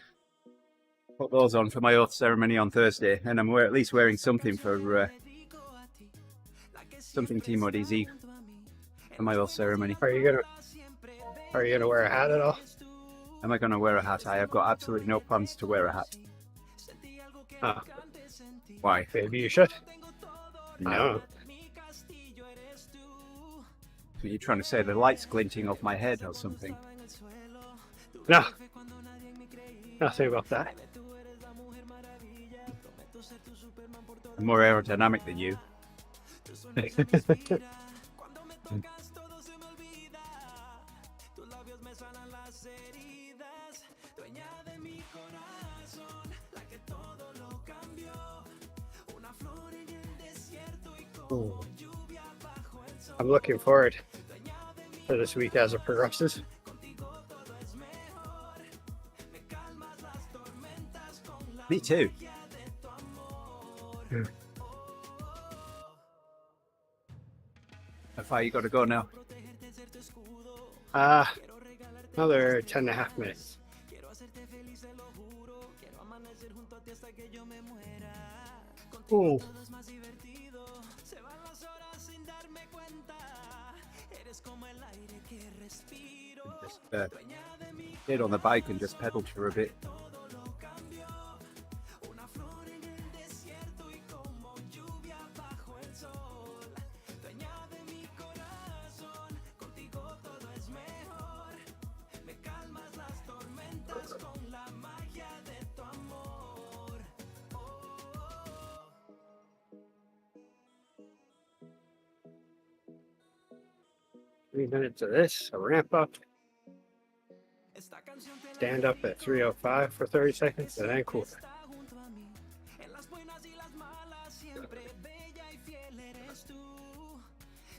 put those on for my oath ceremony on Thursday, and I'm at least wearing something for something TeamODZ for my oath ceremony. Are you gonna wear a hat at all? Am I gonna wear a hat? I have got absolutely no plans to wear a hat. Oh, Why? maybe you should. No. I don't know. Are you trying to say the light's glinting off my head or something? No. Nothing about that. I'm more aerodynamic than you. Ooh. I'm looking forward to this week as it progresses. Me too. How far you got to go now? Another 10.5 minutes. Ooh. Just get on the bike and just pedal for a bit. 3 minutes of this, a ramp up, stand up at 3:05 for 30 seconds, and then cool.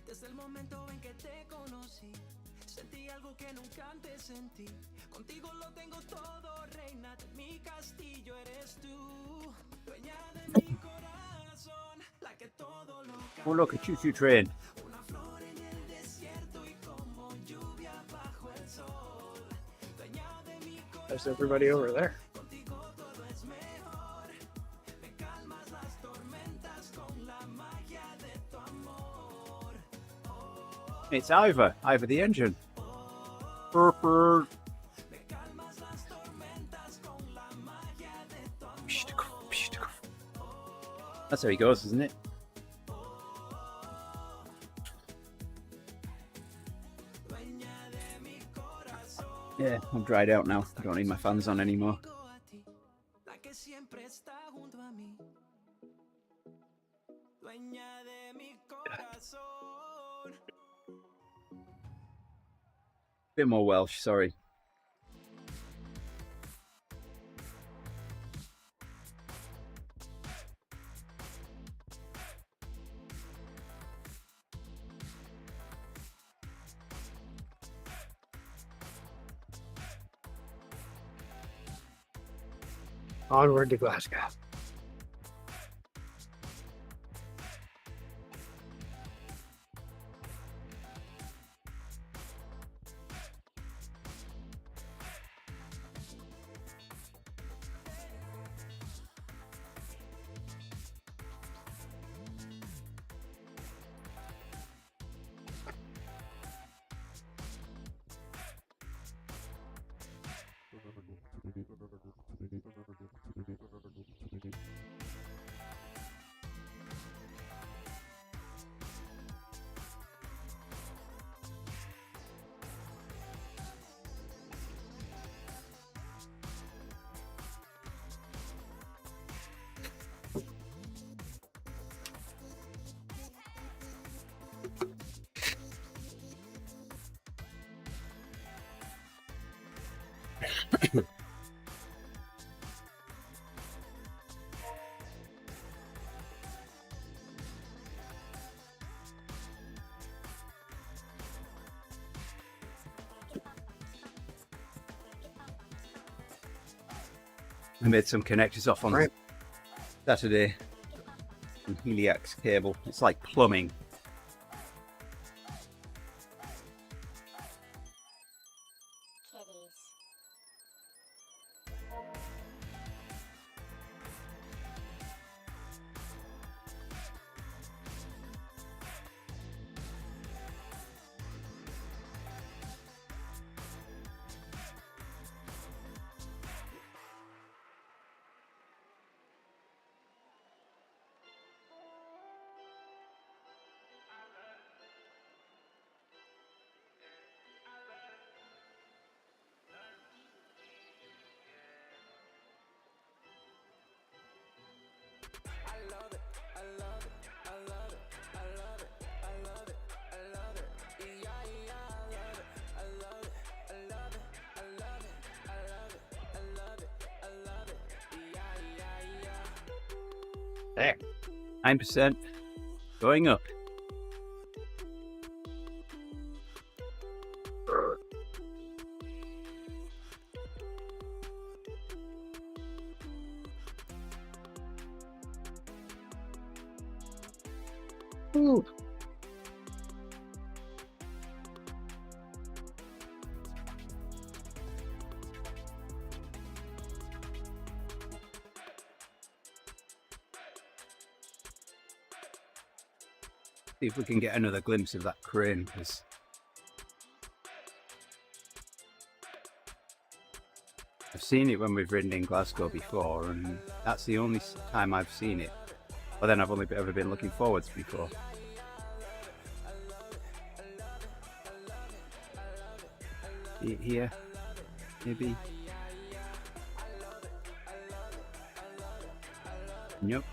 Desde el momento en que te conocí, sentí algo que nunca antes sentí. Contigo lo tengo todo, reina de mi castillo eres tú. Dueña de mi corazón, la que todo lo Oh, look, a choo-choo train. una flor en el desierto y como lluvia bajo el sol. Dueña de mi corazón, How's everybody over there? contigo todo es mejor. Me calmas las tormentas con la magia de tu amor. It's Ivor the engine. Burr, burr. That's how he goes, isn't it? Yeah, I'm dried out now. I don't need my fans on anymore. La que siempre está junto a mí. Dueña de mi corazón. Bit more Welsh, sorry. Onward to Glasgow. I made some connectors off on Right. Saturday. Some Heliax cable. It's like plumbing. There. 9%. Going up. Ooh. See if we can get another glimpse of that crane, because I've seen it when we've ridden in Glasgow before, and that's the only time I've seen it. But then I've only ever been looking forwards before. Here, maybe. Nope.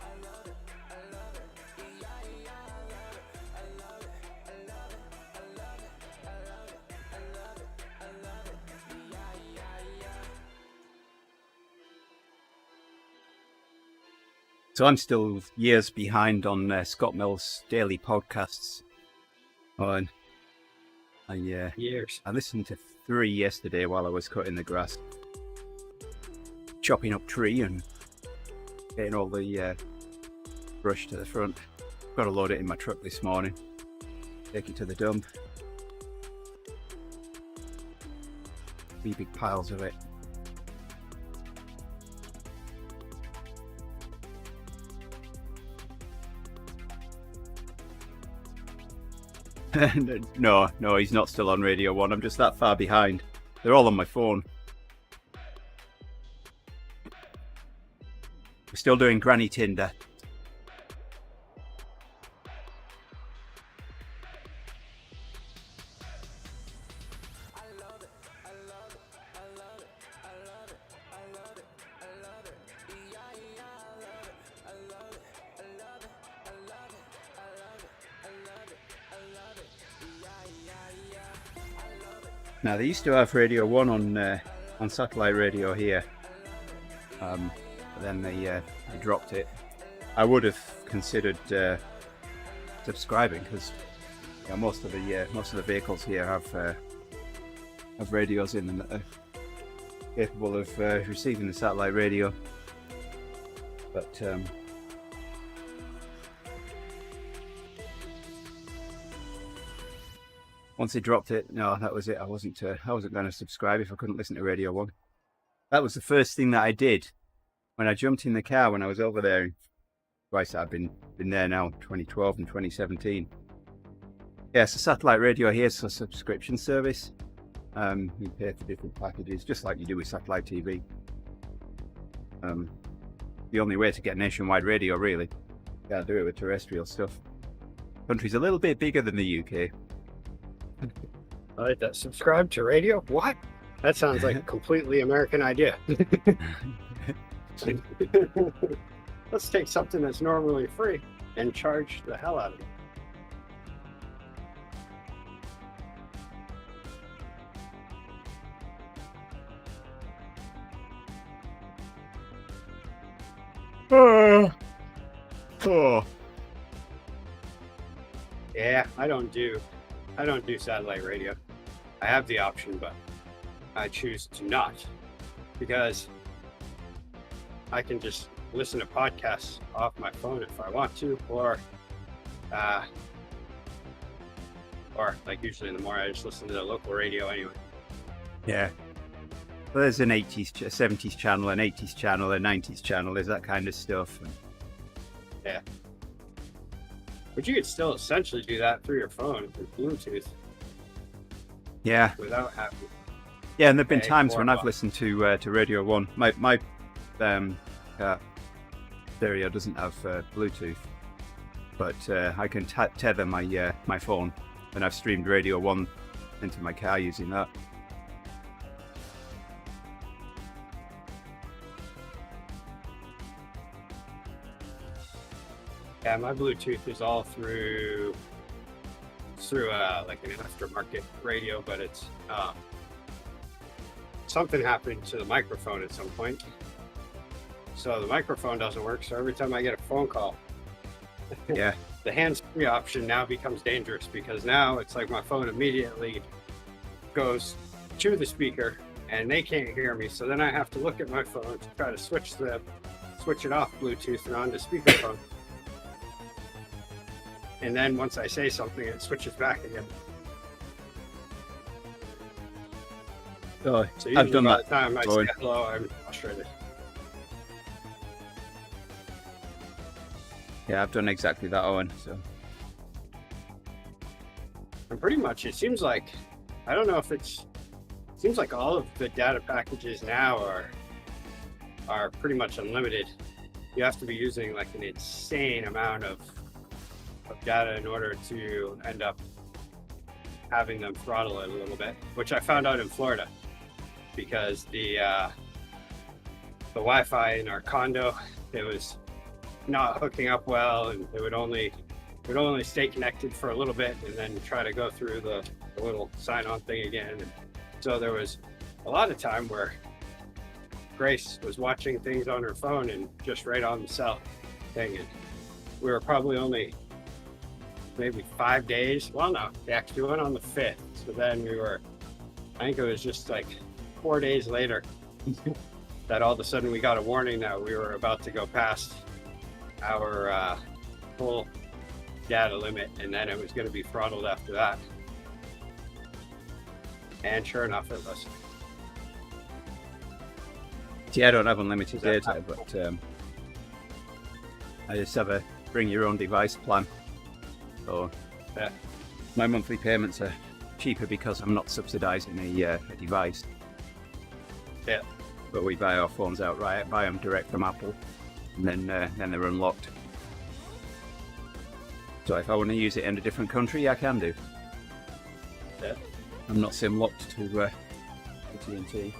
So I'm still years behind on Scott Mill's daily podcasts. And Years. I listened to 3 yesterday while I was cutting the grass, chopping up tree and getting all the brush to the front. Got to load it in my truck this morning, take it to the dump. 3 big piles of it. No, he's not still on Radio 1. I'm just that far behind. They're all on my phone. We're still doing Granny Tinder. Now they used to have Radio 1 on satellite radio here, but then they dropped it. I would have considered subscribing because most of the vehicles here have radios in them that are capable of receiving the satellite radio. But once they dropped it, no, that was it. I wasn't going to subscribe if I couldn't listen to Radio 1. That was the first thing that I did when I jumped in the car when I was over there. Twice I've been there now, 2012 and 2017. Yeah, so satellite radio here is a subscription service. You pay for different packages, just like you do with satellite TV. The only way to get nationwide radio, really. You can't do it with terrestrial stuff. The country's a little bit bigger than the UK. I like that. Subscribe to radio? What? That sounds like a completely American idea. Let's take something that's normally free and charge the hell out of it. Oh. Yeah, I don't do satellite radio. I have the option, but I choose to not because I can just listen to podcasts off my phone if I want to, or like usually in the morning I just listen to the local radio anyway. Yeah. Well, there's an 80s, 70s channel, an 80s channel, a 90s channel. There's that kind of stuff. Yeah. But you could still essentially do that through your phone through Bluetooth. Yeah. Without having. Yeah, and there've been times when I've listened to Radio 1. My stereo doesn't have Bluetooth, but I can tether my phone, and I've streamed Radio 1 into my car using that. Yeah, my Bluetooth is all through like an aftermarket radio, but it's something happened to the microphone at some point. So the microphone doesn't work, so every time I get a phone call, yeah, the hands-free option now becomes dangerous because now it's like my phone immediately goes to the speaker and they can't hear me. So then I have to look at my phone to try to switch it off Bluetooth and onto speakerphone. And then once I say something, it switches back again. So usually I've done by that. the time I say hello, I'm frustrated. Yeah, I've done exactly that, Owen. So. And pretty much, it seems like, I don't know if it seems like all of the data packages now are pretty much unlimited. You have to be using like an insane amount of data in order to end up having them throttle it a little bit, which I found out in Florida because the Wi-Fi in our condo, it was not hooking up well, and it would only stay connected for a little bit and then try to go through the little sign-on thing again. And so there was a lot of time where Grace was watching things on her phone and just right on the cell, thing, and we were probably only maybe 5 days. Well, no, we actually went on the 5th. So then we were, I think it was just like 4 days later that all of a sudden we got a warning that we were about to go past our full data limit, and then it was going to be throttled after that. And sure enough, it was. Yeah, I don't have unlimited data, but I just have a bring your own device plan. So Yeah. my monthly payments are cheaper because I'm not subsidising a device. Yeah. But we buy our phones outright, buy them direct from Apple, and then they're unlocked. So if I want to use it in a different country, I can do. Yeah. I'm not SIM locked to AT&T.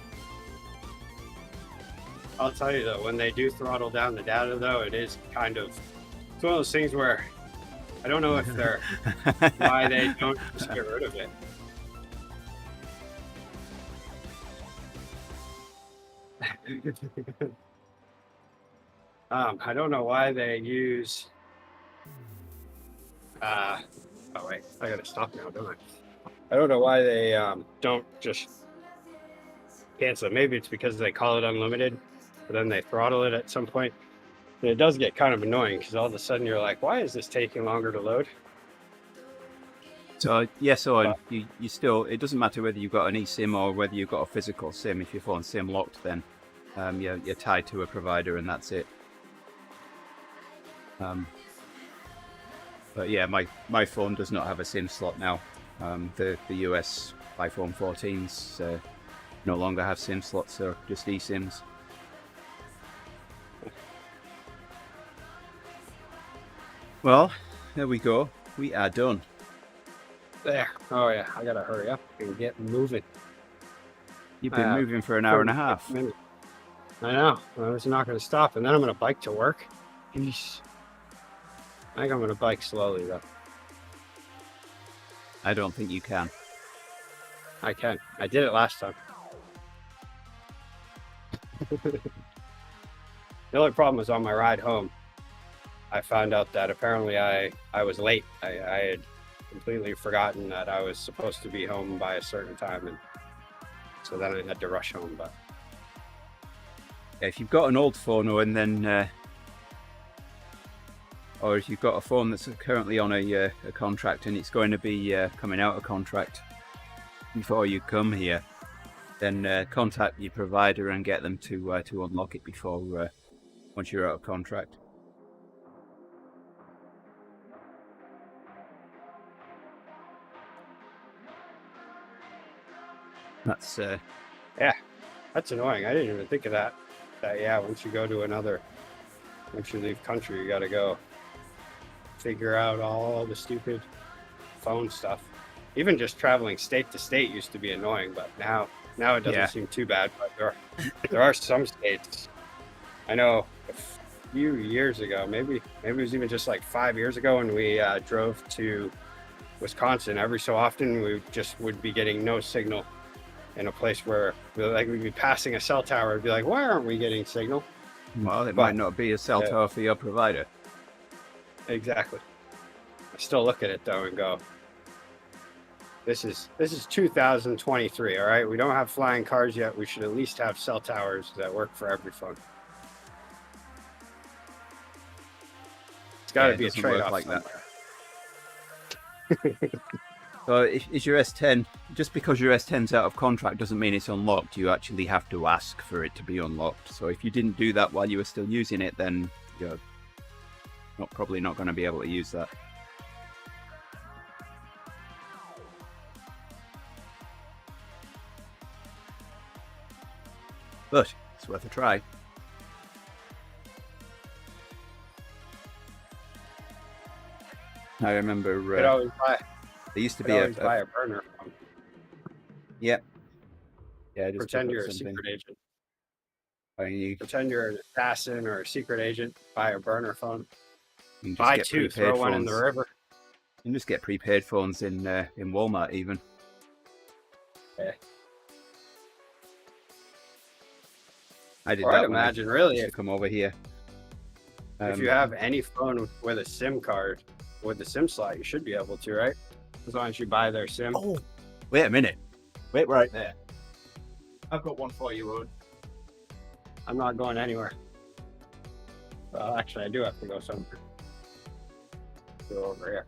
I'll tell you though, when they do throttle down the data though, it is kind of, it's one of those things where I don't know if they're, why they don't just get rid of it. I don't know why they use, oh wait, I gotta stop now, don't I? I don't know why they don't just cancel it. Maybe it's because they call it unlimited, but then they throttle it at some point. And it does get kind of annoying because all of a sudden you're like, why is this taking longer to load? So yes, Owen, you still, it doesn't matter whether you've got an eSIM or whether you've got a physical SIM. If your phone's SIM locked, then you're tied to a provider and that's it. But yeah, my phone does not have a SIM slot now. The US iPhone 14s no longer have SIM slots, so just eSIMs. Well, there we go. We are done. There. Oh yeah, I gotta hurry up and get moving. You've been moving for an hour and a half. Minutes. I know. I was not gonna stop, and then I'm gonna bike to work. Yeesh. I think I'm gonna bike slowly though. I don't think you can. I can. I did it last time. The only problem was on my ride home, I found out that apparently I was late. I had completely forgotten that I was supposed to be home by a certain time, and so then I had to rush home. But Yeah, if you've got an old phone, and then, or if you've got a phone that's currently on a contract and it's going to be coming out of contract before you come here, then contact your provider and get them to unlock it before once you're out of contract. That's that's annoying. I didn't even think of that. That yeah, once you go to once you leave country, you got to go figure out all the stupid phone stuff. Even just traveling state to state used to be annoying, but now it doesn't seem too bad. But there are some states. I know a few years ago, maybe it was even just like 5 years ago, when we drove to Wisconsin. Every so often, we just would be getting no signal in a place where we'd be passing a cell tower. It'd be like, why aren't we getting signal? Well, it might not be a cell tower for your provider. Exactly. I still look at it though and go, this is 2023, all right? We don't have flying cars yet. We should at least have cell towers that work for every phone. It's got to be a trade-off like that. So is your S10, just because your S10's out of contract doesn't mean it's unlocked. You actually have to ask for it to be unlocked. So if you didn't do that while you were still using it, then you're probably not going to be able to use that. But it's worth a try. I remember there used to be buy a burner phone. Yeah, just Pretend you're a secret agent. You Pretend you're an assassin or a secret agent. Buy a burner phone. can just Buy get two, prepaid throw one phones. in the river. You can just get prepaid phones in Walmart even. Yeah. I did Or that I'd when I imagine really used to come over here. If you have any phone with a SIM card, with the SIM slot, you should be able to, right? As long as you buy their SIM. Oh, wait a minute. Wait right there. I've got one for you, Owen. I'm not going anywhere. Well, actually, I do have to go somewhere. Go over here.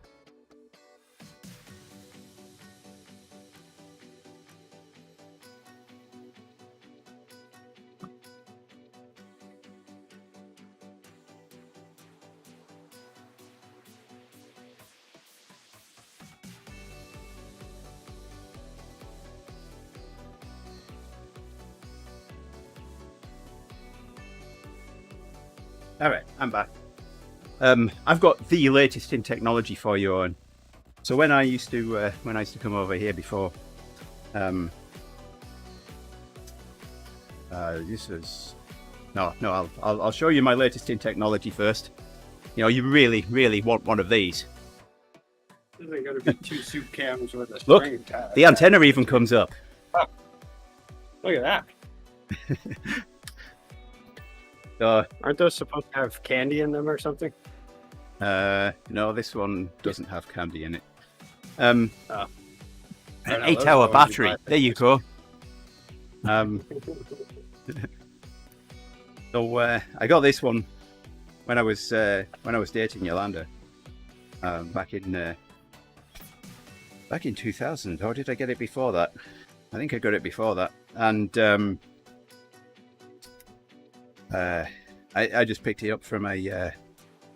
All right, I'm back. I've got the latest in technology for you, Owen. So when I used to come over here before, this is I'll show you my latest in technology first. You know, you really want one of these. This isn't going to be two soup cams with a Look, string tag. the antenna even comes up. Look at that. Aren't those supposed to have candy in them or something? No, this one doesn't have candy in it. Oh. An 8-hour battery. There you go. So I got this one when I was dating Yolanda back in 2000. Or did I get it before that? I think I got it before that. And I just picked it up from a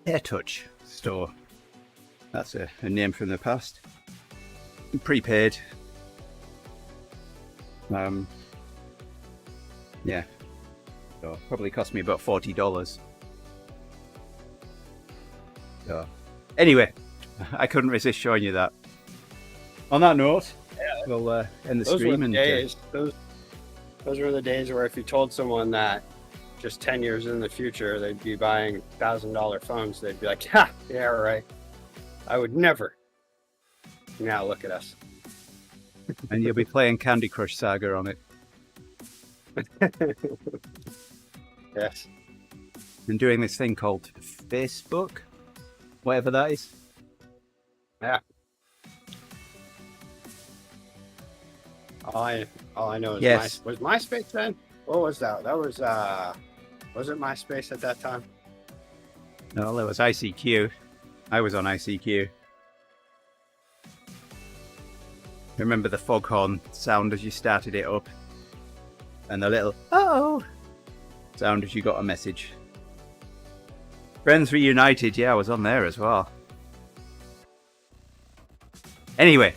AirTouch store. That's a name from the past. Prepaid. Yeah. So probably cost me about $40. So anyway, I couldn't resist showing you that. On that note, we'll end the stream. And those were the days where if you told someone that just 10 years in the future they'd be buying $1,000 phones, they'd be like, ha, yeah, right. I would never. Now look at us. And you'll be playing Candy Crush Saga on it. Yes. And doing this thing called Facebook, whatever that is. Yeah. All I know is Yes. was MySpace then? What was that? That was it MySpace at that time? No, there was ICQ. I was on ICQ. Remember the foghorn sound as you started it up? And the little oh sound as you got a message. Friends Reunited, yeah, I was on there as well. Anyway,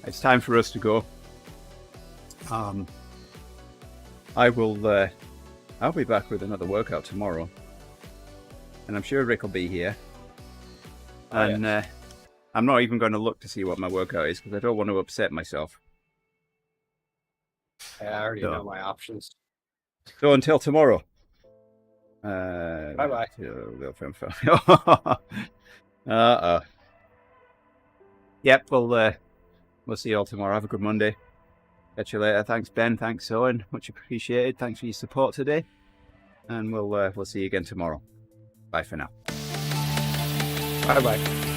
it's time for us to go. I'll be back with another workout tomorrow. And I'm sure Rick will be here. And I'm not even going to look to see what my workout is because I don't want to upset myself. Yeah, I already know my options. So until tomorrow. Bye-bye. Yep, we'll see you all tomorrow. Have a good Monday. Catch you later. Thanks, Ben. Thanks, Owen. Much appreciated. Thanks for your support today. And we'll see you again tomorrow. Bye for now. Bye-bye.